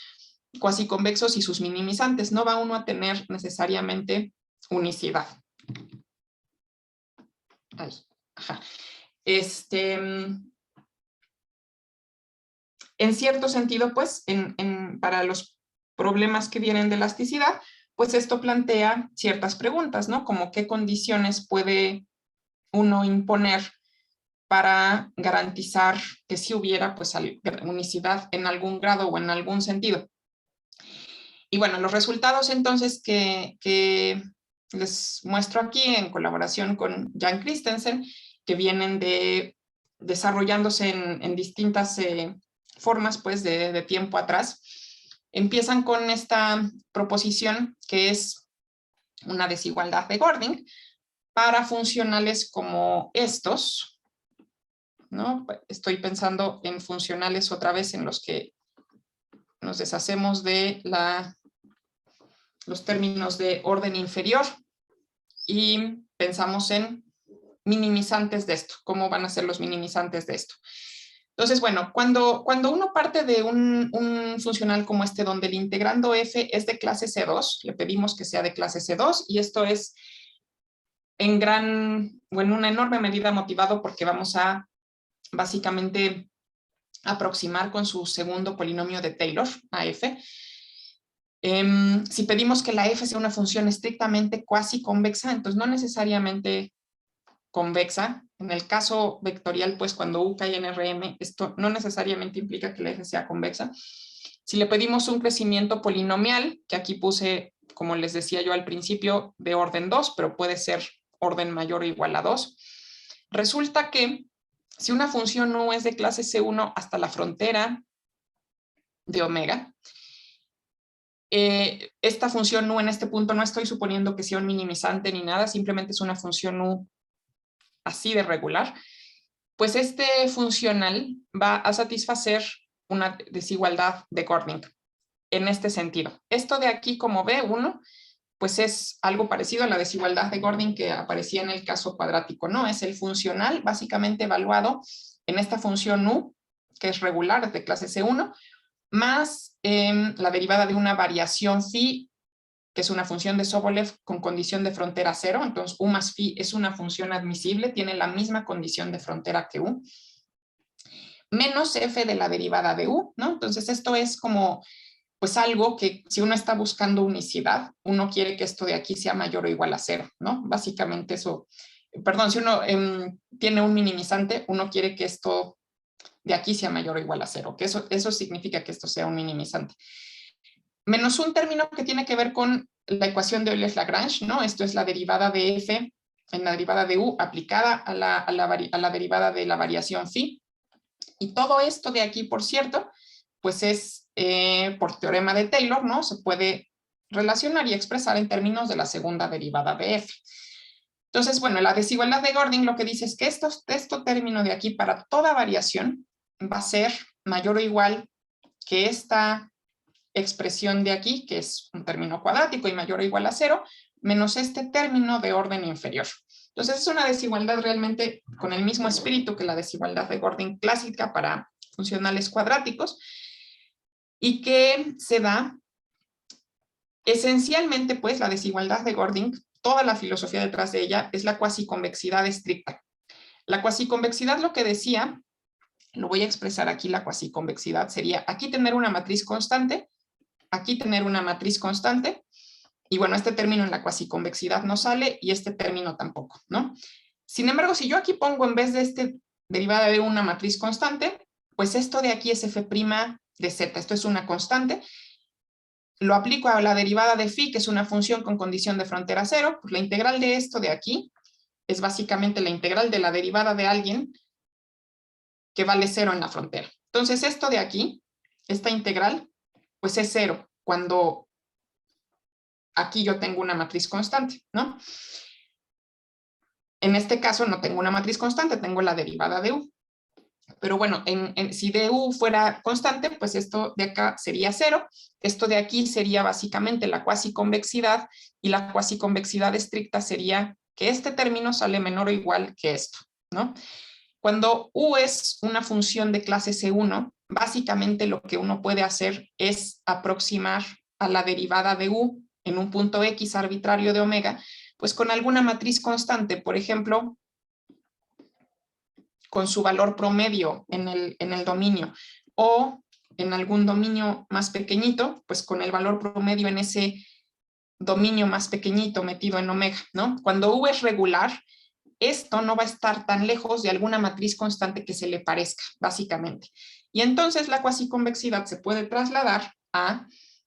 cuasi convexos y sus minimizantes. No va uno a tener necesariamente unicidad. Ay, ajá. En cierto sentido, pues, para los problemas que vienen de elasticidad, pues esto plantea ciertas preguntas, ¿no? Como qué condiciones puede uno imponer para garantizar que sí hubiera pues unicidad en algún grado o en algún sentido. Y bueno, los resultados entonces que les muestro aquí en colaboración con Jan Christensen, que vienen desarrollándose en distintas formas pues de tiempo atrás, empiezan con esta proposición que es una desigualdad de Gording para funcionales como estos, ¿no? Estoy pensando en funcionales otra vez en los que nos deshacemos de los términos de orden inferior y pensamos en minimizantes de esto. ¿Cómo van a ser los minimizantes de esto? Entonces, bueno, cuando uno parte de un funcional como este, donde el integrando f es de clase C2, le pedimos que sea de clase C2, y esto es en una enorme medida motivado porque vamos a básicamente aproximar con su segundo polinomio de Taylor a f. Si pedimos que la f sea una función estrictamente cuasi convexa, entonces no necesariamente convexa. En el caso vectorial, pues cuando U cae en Rm, esto no necesariamente implica que la f sea convexa. Si le pedimos un crecimiento polinomial, que aquí puse, como les decía yo al principio, de orden 2, pero puede ser orden mayor o igual a 2, resulta que si una función U es de clase C1 hasta la frontera de omega, esta función U en este punto no estoy suponiendo que sea un minimizante ni nada, simplemente es una función U así de regular, pues este funcional va a satisfacer una desigualdad de Gording en este sentido. Esto de aquí como B1, pues es algo parecido a la desigualdad de Gording que aparecía en el caso cuadrático, ¿no? Es el funcional básicamente evaluado en esta función U, que es regular de clase C1, más la derivada de una variación phi, que es una función de Sobolev con condición de frontera 0, entonces U más phi es una función admisible, tiene la misma condición de frontera que U, menos f de la derivada de U, ¿no? Entonces esto es como, pues algo que si uno está buscando unicidad, uno quiere que esto de aquí sea mayor o igual a 0, ¿no? Básicamente eso, perdón, si uno tiene un minimizante, uno quiere que esto de aquí sea mayor o igual a 0, que eso significa que esto sea un minimizante. Menos un término que tiene que ver con la ecuación de Euler-Lagrange, ¿no? Esto es la derivada de f en la derivada de U aplicada a la derivada de la variación phi. Y todo esto de aquí, por cierto, pues es por teorema de Taylor, ¿no? Se puede relacionar y expresar en términos de la segunda derivada de f. Entonces, bueno, la desigualdad de Gording lo que dice es que este término de aquí para toda variación va a ser mayor o igual que esta expresión de aquí, que es un término cuadrático y mayor o igual a 0, menos este término de orden inferior. Entonces es una desigualdad realmente con el mismo espíritu que la desigualdad de Gording clásica para funcionales cuadráticos y que se da esencialmente, pues la desigualdad de Gording, toda la filosofía detrás de ella es la cuasiconvexidad estricta. La cuasiconvexidad lo que decía, lo voy a expresar aquí, la cuasiconvexidad sería aquí tener una matriz constante, aquí tener una matriz constante, y bueno, este término en la cuasiconvexidad no sale y este término tampoco, ¿no? Sin embargo, si yo aquí pongo en vez de este derivada de una matriz constante, pues esto de aquí es f' de z, esto es una constante, lo aplico a la derivada de phi, que es una función con condición de frontera 0, pues la integral de esto de aquí es básicamente la integral de la derivada de alguien que vale 0 en la frontera. Entonces esto de aquí, esta integral, pues es 0 cuando aquí yo tengo una matriz constante, ¿no? En este caso no tengo una matriz constante, tengo la derivada de U. Pero bueno, si de U fuera constante, pues esto de acá sería 0. Esto de aquí sería básicamente la cuasiconvexidad y la cuasiconvexidad estricta sería que este término sale menor o igual que esto, ¿no? Cuando U es una función de clase C1, básicamente lo que uno puede hacer es aproximar a la derivada de U en un punto X arbitrario de omega, pues con alguna matriz constante, por ejemplo, con su valor promedio en el dominio, o en algún dominio más pequeñito, pues con el valor promedio en ese dominio más pequeñito metido en omega, ¿no? Cuando U es regular, esto no va a estar tan lejos de alguna matriz constante que se le parezca, básicamente. Y entonces la cuasiconvexidad se puede trasladar a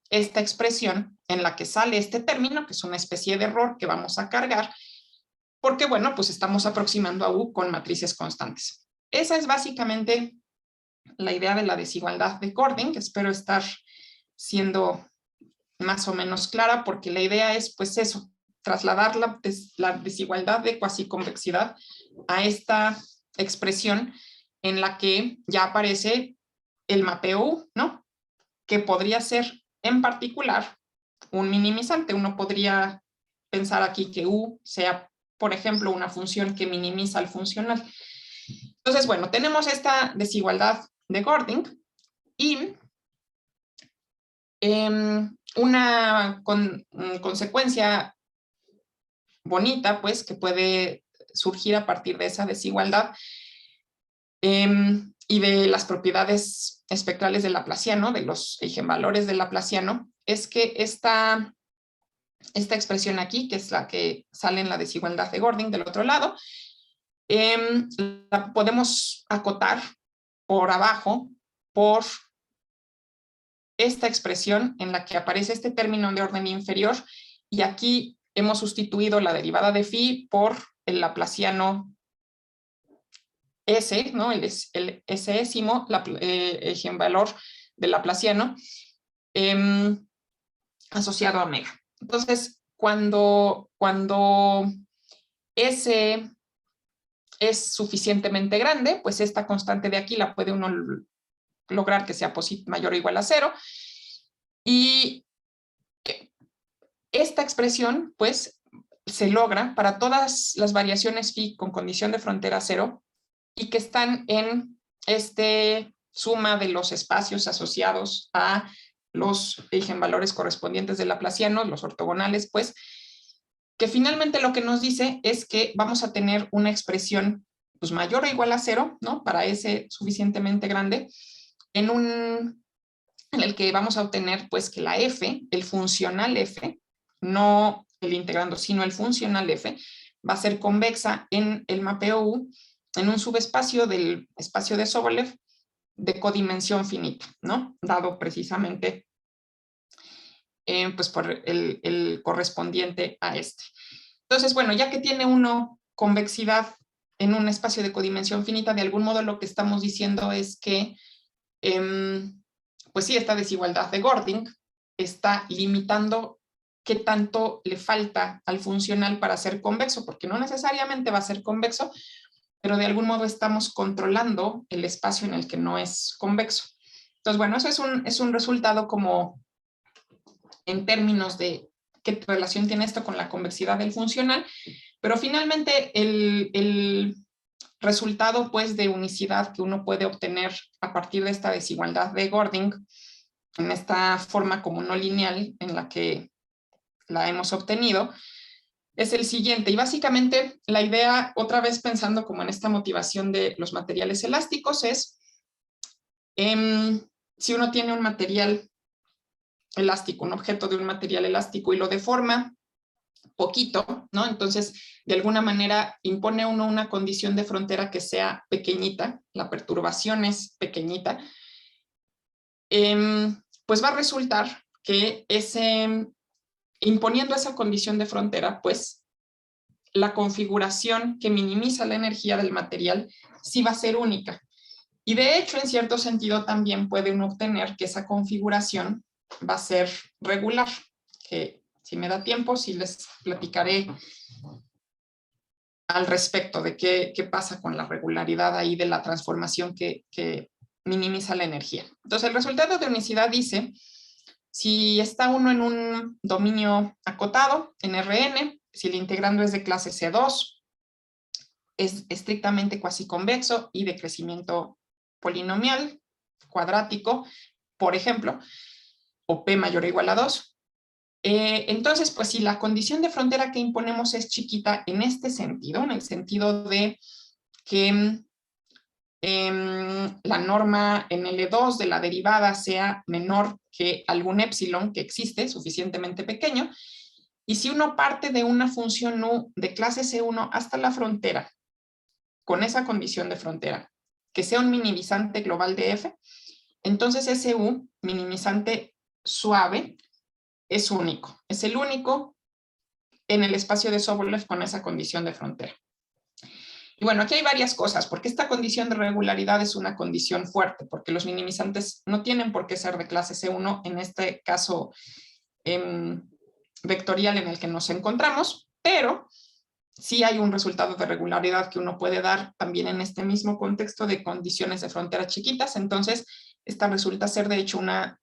esta expresión en la que sale este término, que es una especie de error que vamos a cargar, porque, bueno, pues estamos aproximando a U con matrices constantes. Esa es básicamente la idea de la desigualdad de Gording. Espero estar siendo más o menos clara, porque la idea es, pues eso, trasladar la desigualdad de cuasiconvexidad a esta expresión en la que ya aparece el mapeo U, ¿no? Que podría ser en particular un minimizante. Uno podría pensar aquí que U sea, por ejemplo, una función que minimiza al funcional. Entonces, bueno, tenemos esta desigualdad de Gording y una consecuencia bonita, pues, que puede surgir a partir de esa desigualdad y de las propiedades espectrales del laplaciano, de los eigenvalores del laplaciano, es que esta expresión aquí, que es la que sale en la desigualdad de Gording del otro lado, la podemos acotar por abajo por esta expresión en la que aparece este término de orden inferior, y aquí hemos sustituido la derivada de phi por el laplaciano S, ¿no? El S-ésimo eigenvalor del laplaciano asociado a omega. Entonces, cuando S es suficientemente grande, pues esta constante de aquí la puede uno lograr que sea mayor o igual a 0. Y esta expresión, pues, se logra para todas las variaciones phi con condición de frontera 0 y que están en este suma de los espacios asociados a los eigenvalores correspondientes del laplaciano, los ortogonales, pues, que finalmente lo que nos dice es que vamos a tener una expresión pues mayor o igual a 0, ¿no? Para S suficientemente grande, en el que vamos a obtener pues que la f, el funcional f, no el integrando, sino el funcional f, va a ser convexa en el mapeo U, en un subespacio del espacio de Sobolev de codimensión finita, ¿no? Dado precisamente pues por el correspondiente a este. Entonces, bueno, ya que tiene uno convexidad en un espacio de codimensión finita, de algún modo lo que estamos diciendo es que pues sí, esta desigualdad de Gording está limitando qué tanto le falta al funcional para ser convexo, porque no necesariamente va a ser convexo, pero de algún modo estamos controlando el espacio en el que no es convexo. Entonces, bueno, eso es un resultado como en términos de qué relación tiene esto con la convexidad del funcional, pero finalmente el resultado pues de unicidad que uno puede obtener a partir de esta desigualdad de Gording en esta forma como no lineal en la que la hemos obtenido es el siguiente, y básicamente la idea, otra vez pensando como en esta motivación de los materiales elásticos, es si uno tiene un material elástico, un objeto de un material elástico y lo deforma poquito, ¿no? Entonces, de alguna manera impone uno una condición de frontera que sea pequeñita, la perturbación es pequeñita, pues va a resultar que imponiendo esa condición de frontera, pues la configuración que minimiza la energía del material sí va a ser única. Y de hecho, en cierto sentido, también puede uno obtener que esa configuración va a ser regular, que si me da tiempo, sí les platicaré al respecto de qué pasa con la regularidad ahí de la transformación que minimiza la energía. Entonces, el resultado de unicidad dice, si está uno en un dominio acotado, en Rn, si el integrando es de clase C2, es estrictamente cuasiconvexo y de crecimiento polinomial, cuadrático, por ejemplo, o P mayor o igual a 2, entonces, pues si la condición de frontera que imponemos es chiquita en este sentido, en el sentido de que la norma en L2 de la derivada sea menor que algún epsilon que existe, suficientemente pequeño, Y si uno parte de una función U de clase C1 hasta la frontera, con esa condición de frontera, que sea un minimizante global de F, entonces ese U, minimizante suave, es único. Es el único en el espacio de Sobolev con esa condición de frontera. Y bueno, aquí hay varias cosas, porque esta condición de regularidad es una condición fuerte, porque los minimizantes no tienen por qué ser de clase C1 en este caso vectorial en el que nos encontramos, pero sí hay un resultado de regularidad que uno puede dar también en este mismo contexto de condiciones de frontera chiquitas. Entonces, esta resulta ser de hecho una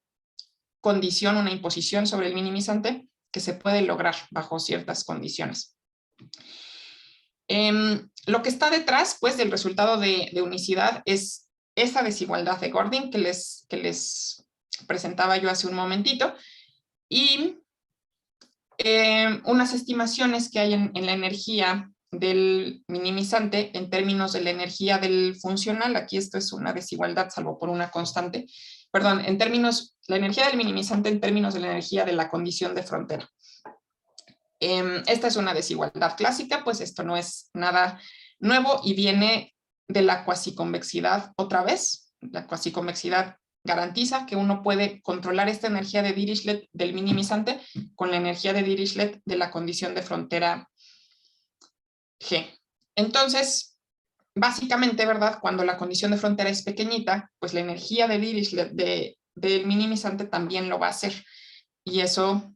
condición, una imposición sobre el minimizante que se puede lograr bajo ciertas condiciones. Lo que está detrás, pues, del resultado de unicidad es esa desigualdad de Gordon que les presentaba yo hace un momentito, y unas estimaciones que hay en la energía del minimizante en términos de la energía del funcional. Aquí esto es una desigualdad salvo por una constante. Perdón, en términos, la energía del minimizante en términos de la energía de la condición de frontera. Esta es una desigualdad clásica, pues esto no es nada nuevo y viene de la cuasiconvexidad otra vez. La cuasiconvexidad garantiza que uno puede controlar esta energía de Dirichlet del minimizante con la energía de Dirichlet de la condición de frontera G. Entonces, básicamente, ¿verdad? Cuando la condición de frontera es pequeñita, pues la energía de Dirichlet del minimizante también lo va a hacer. Y eso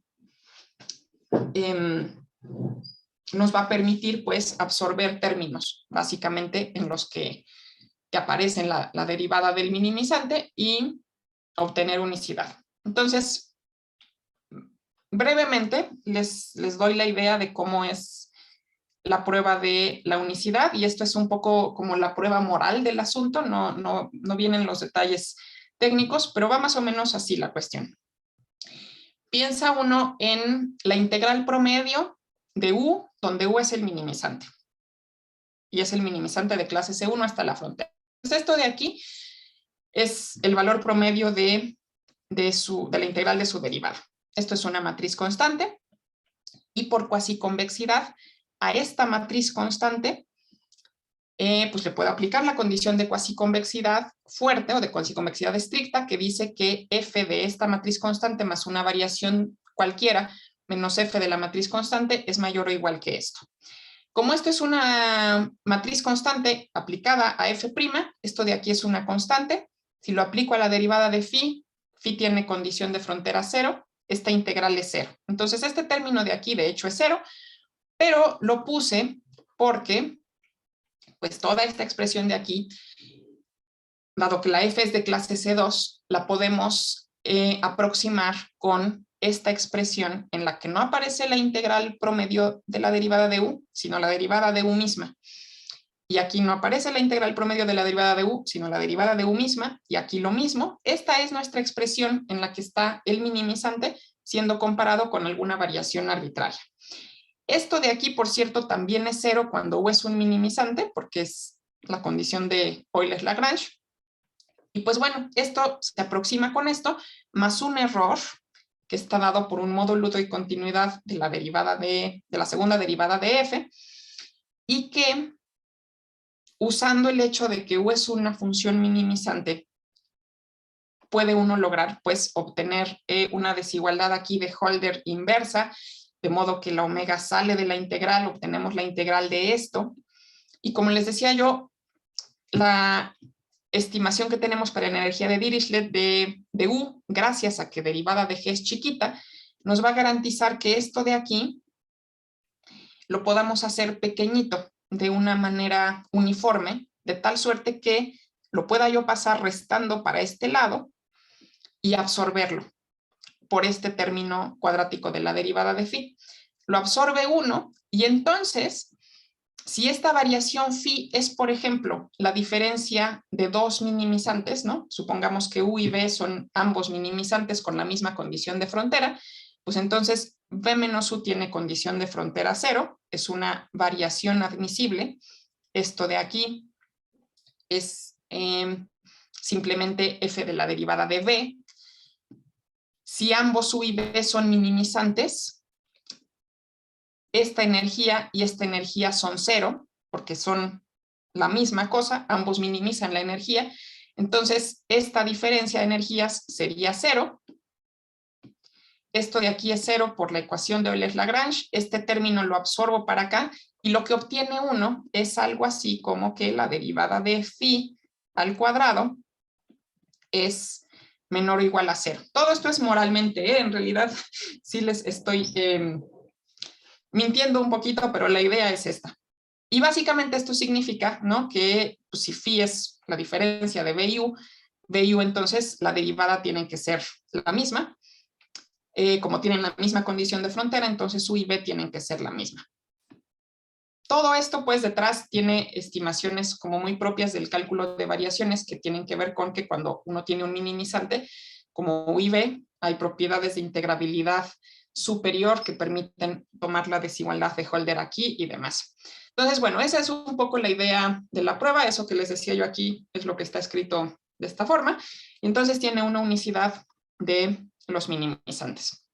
nos va a permitir, pues, absorber términos, básicamente, en los que aparece la derivada del minimizante y obtener unicidad. Entonces, brevemente les doy la idea de cómo es la prueba de la unicidad, y esto es un poco como la prueba moral del asunto, no vienen los detalles técnicos, pero va más o menos así la cuestión. Piensa uno en la integral promedio de U, donde U es el minimizante, y es el minimizante de clase C1 hasta la frontera. Entonces, esto de aquí es el valor promedio de la integral de su derivada. Esto es una matriz constante, y por cuasiconvexidad a esta matriz constante, pues le puedo aplicar la condición de cuasiconvexidad fuerte o de cuasiconvexidad estricta, que dice que f de esta matriz constante más una variación cualquiera menos f de la matriz constante es mayor o igual que esto. Como esto es una matriz constante aplicada a f', esto de aquí es una constante. Si lo aplico a la derivada de phi tiene condición de frontera 0, esta integral es 0. Entonces este término de aquí de hecho es 0, pero lo puse porque pues toda esta expresión de aquí, dado que la f es de clase C2, la podemos aproximar con esta expresión en la que no aparece la integral promedio de la derivada de u, sino la derivada de u misma. Y aquí no aparece la integral promedio de la derivada de u, sino la derivada de u misma, y aquí lo mismo. Esta es nuestra expresión en la que está el minimizante siendo comparado con alguna variación arbitraria. Esto de aquí, por cierto, también es 0 cuando U es un minimizante, porque es la condición de Euler-Lagrange. Y pues bueno, esto se aproxima con esto, más un error que está dado por un módulo de continuidad de la derivada de la segunda derivada de f, y que usando el hecho de que U es una función minimizante, puede uno lograr pues obtener una desigualdad aquí de Hölder inversa, de modo que la omega sale de la integral, obtenemos la integral de esto. Y como les decía yo, la estimación que tenemos para la energía de Dirichlet de U, gracias a que derivada de G es chiquita, nos va a garantizar que esto de aquí lo podamos hacer pequeñito de una manera uniforme, de tal suerte que lo pueda yo pasar restando para este lado y absorberlo por este término cuadrático de la derivada de phi. Lo absorbe 1 y entonces, si esta variación phi es, por ejemplo, la diferencia de dos minimizantes, ¿no? Supongamos que u y b son ambos minimizantes con la misma condición de frontera, pues entonces b menos u tiene condición de frontera 0, es una variación admisible. Esto de aquí es simplemente f de la derivada de b. Si ambos u y b son minimizantes, esta energía y esta energía son cero, porque son la misma cosa, ambos minimizan la energía. Entonces, esta diferencia de energías sería cero. Esto de aquí es cero por la ecuación de Euler-Lagrange. Este término lo absorbo para acá y lo que obtiene uno es algo así como que la derivada de phi al cuadrado es menor o igual a cero. Todo esto es moralmente, en realidad sí les estoy mintiendo un poquito, pero la idea es esta. Y básicamente esto significa, ¿no?, que pues, si phi es la diferencia de BU entonces la derivada tiene que ser la misma. Como tienen la misma condición de frontera, entonces U y B tienen que ser la misma. Todo esto, pues, detrás tiene estimaciones como muy propias del cálculo de variaciones que tienen que ver con que cuando uno tiene un minimizante, como U y B, hay propiedades de integrabilidad superior que permiten tomar la desigualdad de Holder aquí y demás. Entonces, bueno, esa es un poco la idea de la prueba. Eso que les decía yo aquí es lo que está escrito de esta forma. Entonces, tiene una unicidad de los minimizantes.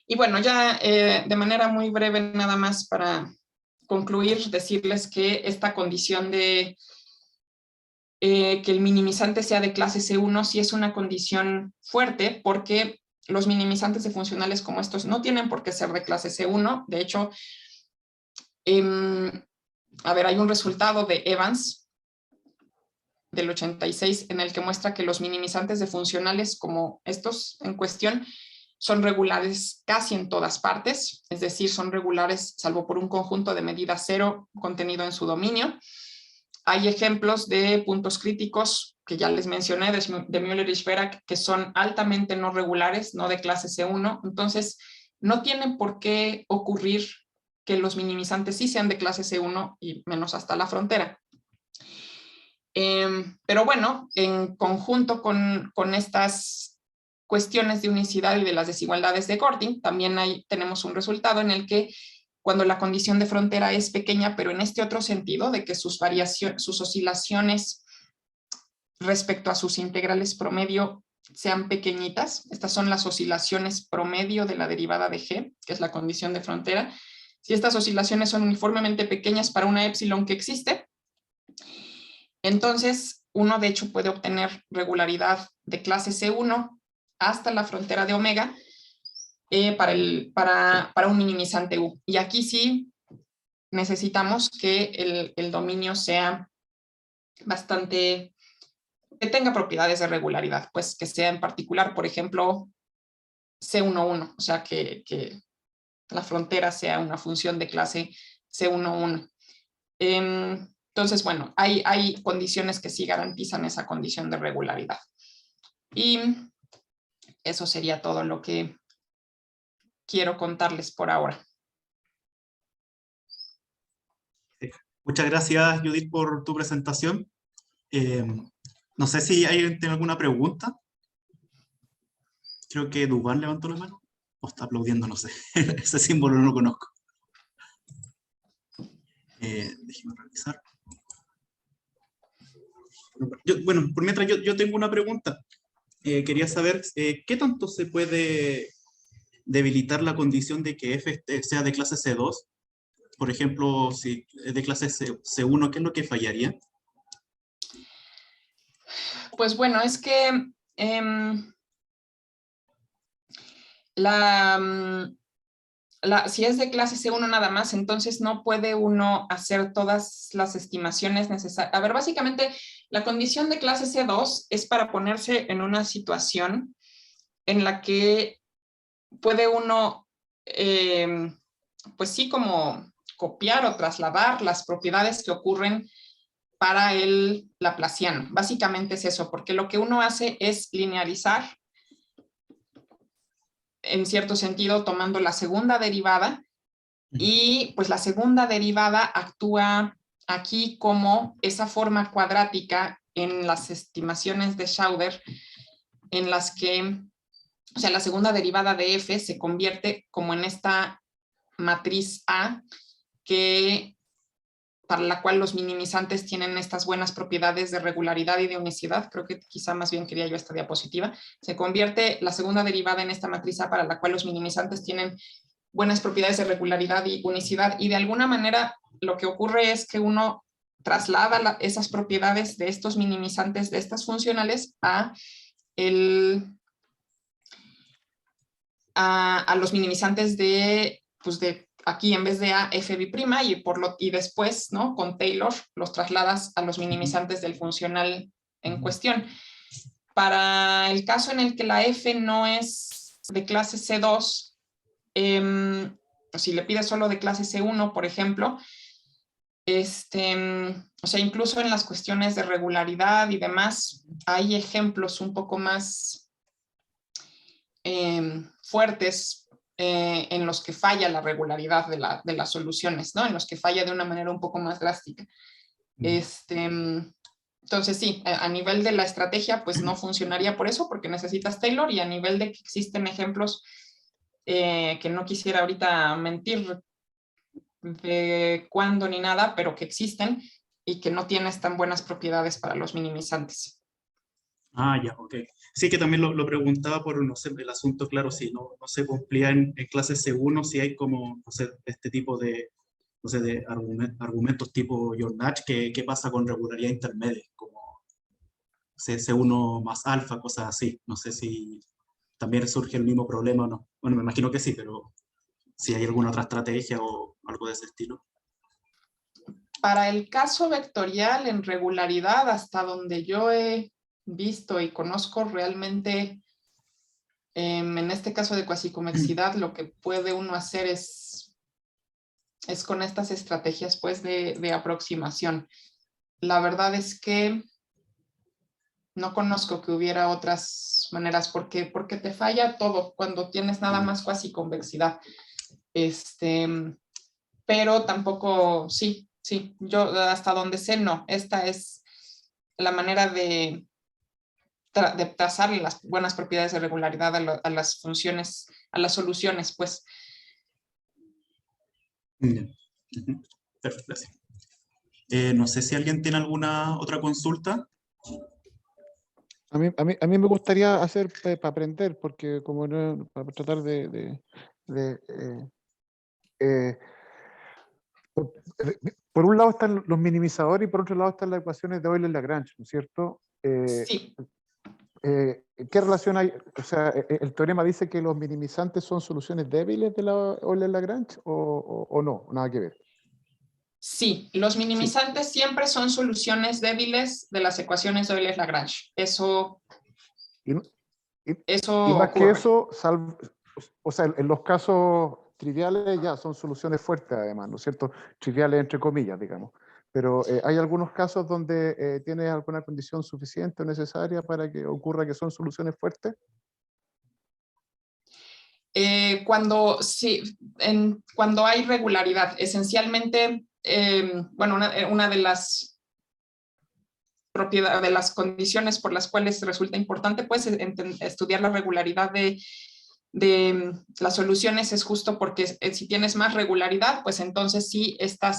Y bueno, ya de manera muy breve, nada más para concluir, decirles que esta condición de que el minimizante sea de clase C1 sí es una condición fuerte, porque los minimizantes de funcionales como estos no tienen por qué ser de clase C1. De hecho, a ver, hay un resultado de Evans del 86 en el que muestra que los minimizantes de funcionales como estos en cuestión son regulares casi en todas partes, es decir, son regulares salvo por un conjunto de medida cero contenido en su dominio. Hay ejemplos de puntos críticos que ya les mencioné de Müller y Schwerak que son altamente no regulares, no de clase C1, entonces no tienen por qué ocurrir que los minimizantes sí sean de clase C1 y menos hasta la frontera. Pero bueno, en conjunto con estas cuestiones de unicidad y de las desigualdades de Gordon, también tenemos un resultado en el que cuando la condición de frontera es pequeña, pero en este otro sentido, de que sus oscilaciones respecto a sus integrales promedio sean pequeñitas, estas son las oscilaciones promedio de la derivada de G, que es la condición de frontera. Si estas oscilaciones son uniformemente pequeñas para una épsilon que existe, entonces uno de hecho puede obtener regularidad de clase C1 hasta la frontera de omega para un minimizante U. Y aquí sí necesitamos que el dominio sea bastante, que tenga propiedades de regularidad, pues que sea en particular, por ejemplo, C11, o sea que la frontera sea una función de clase C11. Entonces, bueno, hay condiciones que sí garantizan esa condición de regularidad. Y eso sería todo lo que quiero contarles por ahora. Muchas gracias, Judith, por tu presentación. No sé si alguien tiene alguna pregunta. Creo que Dubán levantó la mano. O está aplaudiendo, no sé. Ese símbolo no lo conozco. Déjeme revisar. Bueno, por mientras yo tengo una pregunta. Quería saber qué tanto se puede debilitar la condición de que F sea de clase C2. Por ejemplo, si es de clase C1, ¿qué es lo que fallaría? Pues bueno, es que si es de clase C1 nada más, entonces no puede uno hacer todas las estimaciones necesarias. A ver, básicamente la condición de clase C2 es para ponerse en una situación en la que puede uno, pues sí, como copiar o trasladar las propiedades que ocurren para el laplaciano. Básicamente es eso, porque lo que uno hace es linearizar, en cierto sentido, tomando la segunda derivada, y pues la segunda derivada actúa aquí como esa forma cuadrática en las estimaciones de Schauder, en las que, o sea, la segunda derivada de F se convierte como en esta matriz A, para la cual los minimizantes tienen estas buenas propiedades de regularidad y de unicidad. Creo que quizá más bien quería yo esta diapositiva. Se convierte la segunda derivada en esta matriz A para la cual los minimizantes tienen buenas propiedades de regularidad y unicidad, y de alguna manera lo que ocurre es que uno traslada esas propiedades de estos minimizantes, de estas funcionales, a los minimizantes de, pues de aquí en vez de a f b' y después, ¿no? Con Taylor los trasladas a los minimizantes del funcional en cuestión. Para el caso en el que la f no es de clase C2, si le pides solo de clase C1, por ejemplo, o sea, incluso en las cuestiones de regularidad y demás, hay ejemplos un poco más fuertes en los que falla la regularidad de las soluciones, ¿no? En los que falla de una manera un poco más drástica. Entonces, sí, a nivel de la estrategia, pues no funcionaría por eso, porque necesitas Taylor, y a nivel de que existen ejemplos que no quisiera ahorita mentir de cuándo ni nada, pero que existen y que no tienes tan buenas propiedades para los minimizantes. Ah, ya, ok. Sí, que también lo preguntaba por, no sé, el asunto, claro, si no se cumplía en clase C1, si hay como, no sé, este tipo de, no sé, de argumentos tipo Jornach, ¿qué pasa con regularidad intermedia? Como C1 más alfa, cosas así. No sé si también surge el mismo problema o no. Bueno, me imagino que sí, pero si hay alguna otra estrategia o algo de ese estilo. Para el caso vectorial en regularidad, hasta donde yo he visto y conozco realmente, en este caso de cuasiconvexidad, lo que puede uno hacer es con estas estrategias pues de aproximación. La verdad es que no conozco que hubiera otras maneras, porque te falla todo cuando tienes nada más cuasiconvexidad. Pero tampoco, sí, yo hasta donde sé, no. Esta es la manera de trazarle las buenas propiedades de regularidad a las funciones, a las soluciones, pues. Perfecto, gracias. No sé si alguien tiene alguna otra consulta. A mí me gustaría hacer para aprender, porque como no, para tratar por un lado están los minimizadores y por otro lado están las ecuaciones de Euler-Lagrange, ¿no es cierto? Sí. ¿Qué relación hay? O sea, ¿el teorema dice que los minimizantes son soluciones débiles de la Euler-Lagrange o no? Nada que ver. Sí, los minimizantes siempre son soluciones débiles de las ecuaciones de Euler-Lagrange. Eso Y más ocurre. que eso, o sea, en los casos triviales ya son soluciones fuertes además, ¿no es cierto? Triviales entre comillas, digamos. Pero hay algunos casos donde tienes alguna condición suficiente o necesaria para que ocurra que son soluciones fuertes. Cuando hay regularidad, esencialmente, bueno, una de las propiedades, de las condiciones por las cuales resulta importante, pues, estudiar la regularidad de las soluciones es justo porque si tienes más regularidad, pues entonces sí, esta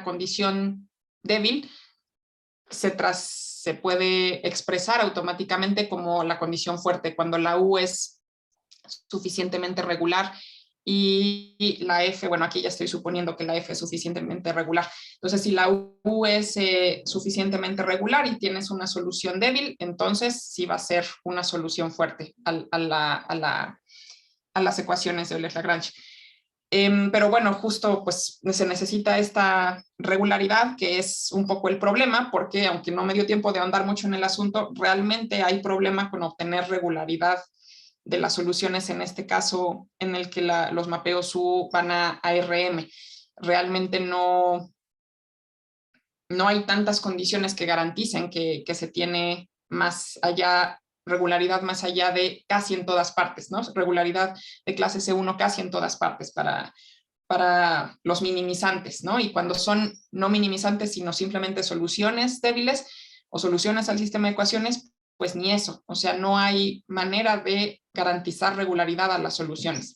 condición débil se puede expresar automáticamente como la condición fuerte, cuando la U es suficientemente regular y la F, bueno, aquí ya estoy suponiendo que la F es suficientemente regular. Entonces, si la U es suficientemente regular y tienes una solución débil, entonces sí va a ser una solución fuerte a las ecuaciones de Euler-Lagrange. Pero bueno, justo pues se necesita esta regularidad, que es un poco el problema, porque aunque no me dio tiempo de ahondar mucho en el asunto, realmente hay problema con obtener regularidad de las soluciones, en este caso en el que los mapeos U van a ARM. Realmente no hay tantas condiciones que garanticen que se tiene más allá, regularidad más allá de casi en todas partes, ¿no? Regularidad de clase C1 casi en todas partes para los minimizantes, ¿no? Y cuando son no minimizantes, sino simplemente soluciones débiles o soluciones al sistema de ecuaciones, pues ni eso. O sea, no hay manera de garantizar regularidad a las soluciones.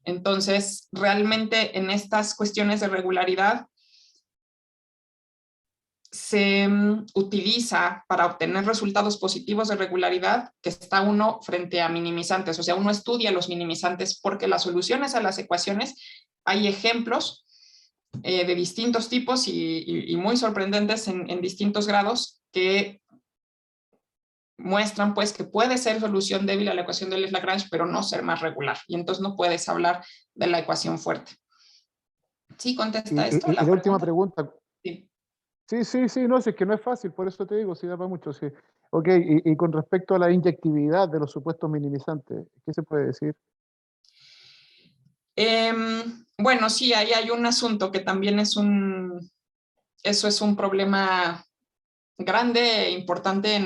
Entonces, realmente en estas cuestiones de regularidad, se utiliza para obtener resultados positivos de regularidad, que está uno frente a minimizantes. O sea, uno estudia los minimizantes porque las soluciones a las ecuaciones, hay ejemplos de distintos tipos y muy sorprendentes en distintos grados que muestran pues que puede ser solución débil a la ecuación de Lagrange, pero no ser más regular. Y entonces no puedes hablar de la ecuación fuerte. ¿Sí contesta esto? Y la última pregunta. Sí. Sí, no, si es que no es fácil, por eso te digo, si da para mucho, sí. Ok, y con respecto a la inyectividad de los supuestos minimizantes, ¿qué se puede decir? Bueno, sí, ahí hay un asunto que también eso es un problema grande e importante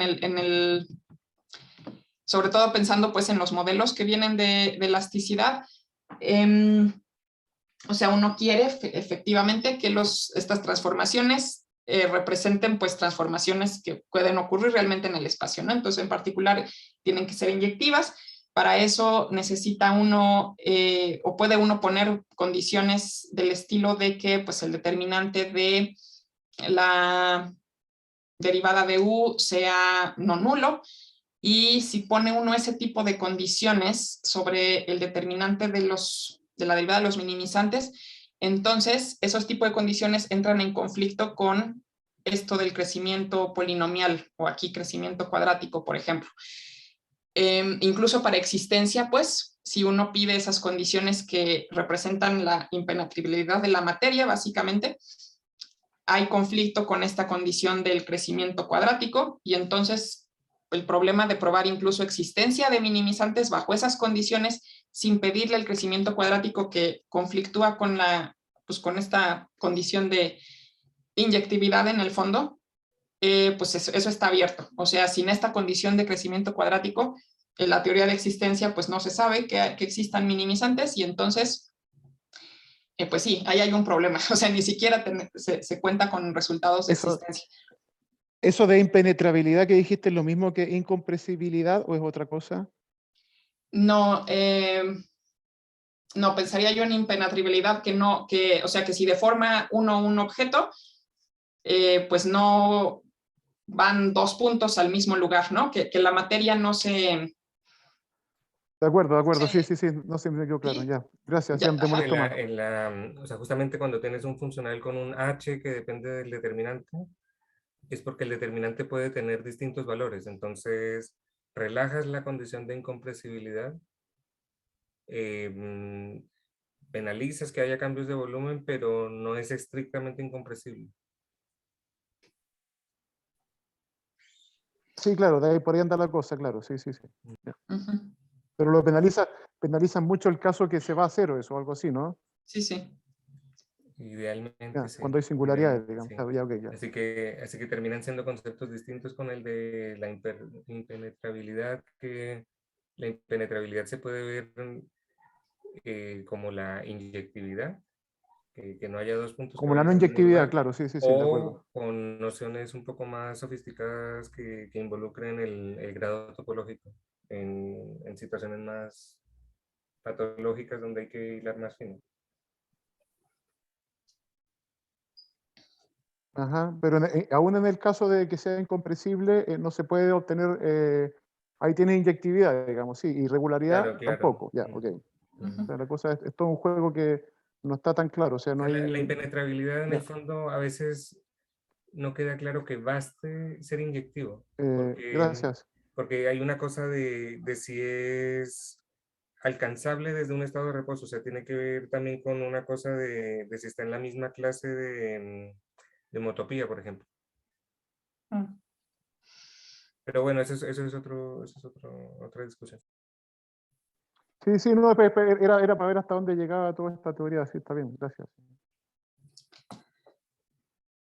sobre todo pensando pues en los modelos que vienen de elasticidad. O sea, uno quiere efectivamente que estas transformaciones representen pues transformaciones que pueden ocurrir realmente en el espacio, ¿no? Entonces, en particular, tienen que ser inyectivas. Para eso necesita uno, o puede uno poner condiciones del estilo de que pues el determinante de la derivada de U sea no nulo, y si pone uno ese tipo de condiciones sobre el determinante de la derivada de los minimizantes, entonces esos tipos de condiciones entran en conflicto con esto del crecimiento polinomial, o aquí crecimiento cuadrático, por ejemplo. Incluso para existencia, pues, si uno pide esas condiciones que representan la impenetrabilidad de la materia, básicamente, hay conflicto con esta condición del crecimiento cuadrático, y entonces el problema de probar incluso existencia de minimizantes bajo esas condiciones sin pedirle el crecimiento cuadrático que conflictúa con con esta condición de inyectividad en el fondo, pues eso está abierto. O sea, sin esta condición de crecimiento cuadrático, en la teoría de existencia pues no se sabe que existan minimizantes, y entonces pues sí, ahí hay un problema. O sea, ni siquiera se cuenta con resultados de existencia. ¿Eso de impenetrabilidad que dijiste es lo mismo que incompresibilidad o es otra cosa? No, no, pensaría yo en impenetrabilidad o sea, que si deforma un objeto, pues no van dos puntos al mismo lugar, ¿no? Que la materia no se... De acuerdo, sí, no se me quedó claro, ya. Gracias, ya te molesto más. O sea, justamente cuando tienes un funcional con un h que depende del determinante, es porque el determinante puede tener distintos valores. Entonces, relajas la condición de incompresibilidad, penalizas que haya cambios de volumen, pero no es estrictamente incompresible. Sí, claro, de ahí por ahí anda la cosa, claro, sí. Pero lo penaliza mucho el caso que se va a cero, eso, algo así, ¿no? Sí. Idealmente, Ya, sí. cuando hay singularidades, digamos. Sí. Ya. Así que terminan siendo conceptos distintos con el de la impenetrabilidad, que la impenetrabilidad se puede ver como la inyectividad, que no haya dos puntos Como que la no vayan al mismo inyectividad, lugar, claro, sí, de acuerdo. o con nociones un poco más sofisticadas que involucren el grado topológico en situaciones más patológicas donde hay que hilar más fino. Ajá, pero aún en el caso de que sea incompresible, no se puede obtener, ahí tiene inyectividad, digamos, sí, irregularidad Claro. tampoco, ya, ok. O sea, la cosa es todo un juego que no está tan claro, o sea, no hay... La impenetrabilidad en el fondo a veces no queda claro que baste ser inyectivo, gracias. porque hay una cosa de si es alcanzable desde un estado de reposo, o sea, tiene que ver también con una cosa de si está en la misma clase de homotopía, por ejemplo. Pero bueno, eso es otra discusión. Sí, no, era para ver hasta dónde llegaba toda esta teoría, sí, está bien, gracias.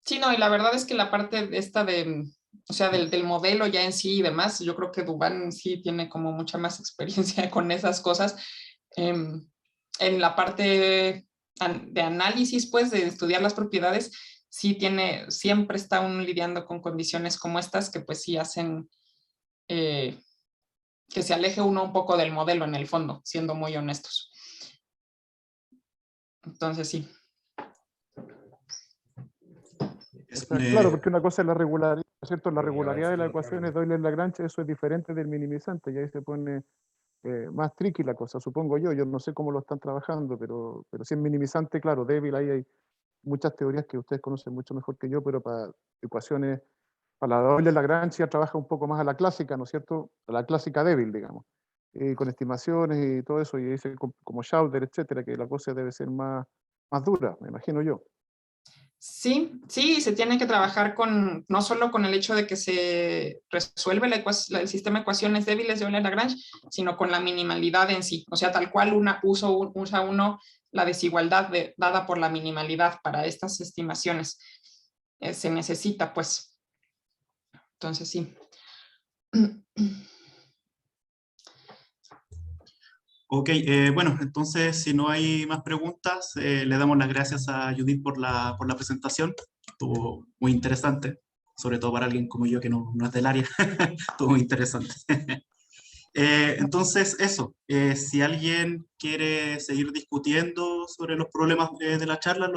Sí, no, y la verdad es que la parte de esta o sea, del modelo ya en sí y demás, yo creo que Dubán sí tiene como mucha más experiencia con esas cosas. En la parte de análisis, pues, de estudiar las propiedades, siempre está uno lidiando con condiciones como estas que pues sí hacen que se aleje uno un poco del modelo en el fondo, siendo muy honestos. Entonces sí. Claro, porque una cosa es la regularidad, ¿cierto? La Y regularidad de las avanzando ecuaciones también. de Euler-Lagrange, eso es diferente del minimizante, y ahí se pone más tricky la cosa, supongo yo. Yo no sé cómo lo están trabajando, pero si es minimizante, claro, débil, ahí hay muchas teorías que ustedes conocen mucho mejor que yo, pero para ecuaciones, para la Euler-Lagrange ya trabaja un poco más a la clásica, ¿no es cierto? A la clásica débil, digamos, con estimaciones y todo eso, y dice como Schauder, etcétera, que la cosa debe ser más dura, me imagino yo. Sí, sí, se tiene que trabajar con, no solo con el hecho de que se resuelve el sistema de ecuaciones débiles de Euler-Lagrange, sino con la minimalidad en sí. O sea, tal cual usa uno la desigualdad dada por la minimalidad para estas estimaciones. Se necesita, pues. Entonces, sí. Ok, bueno, entonces si no hay más preguntas, le damos las gracias a Judith por la presentación. Estuvo muy interesante, sobre todo para alguien como yo que no es del área. Estuvo muy interesante. Entonces, eso, si alguien quiere seguir discutiendo sobre los problemas de la charla,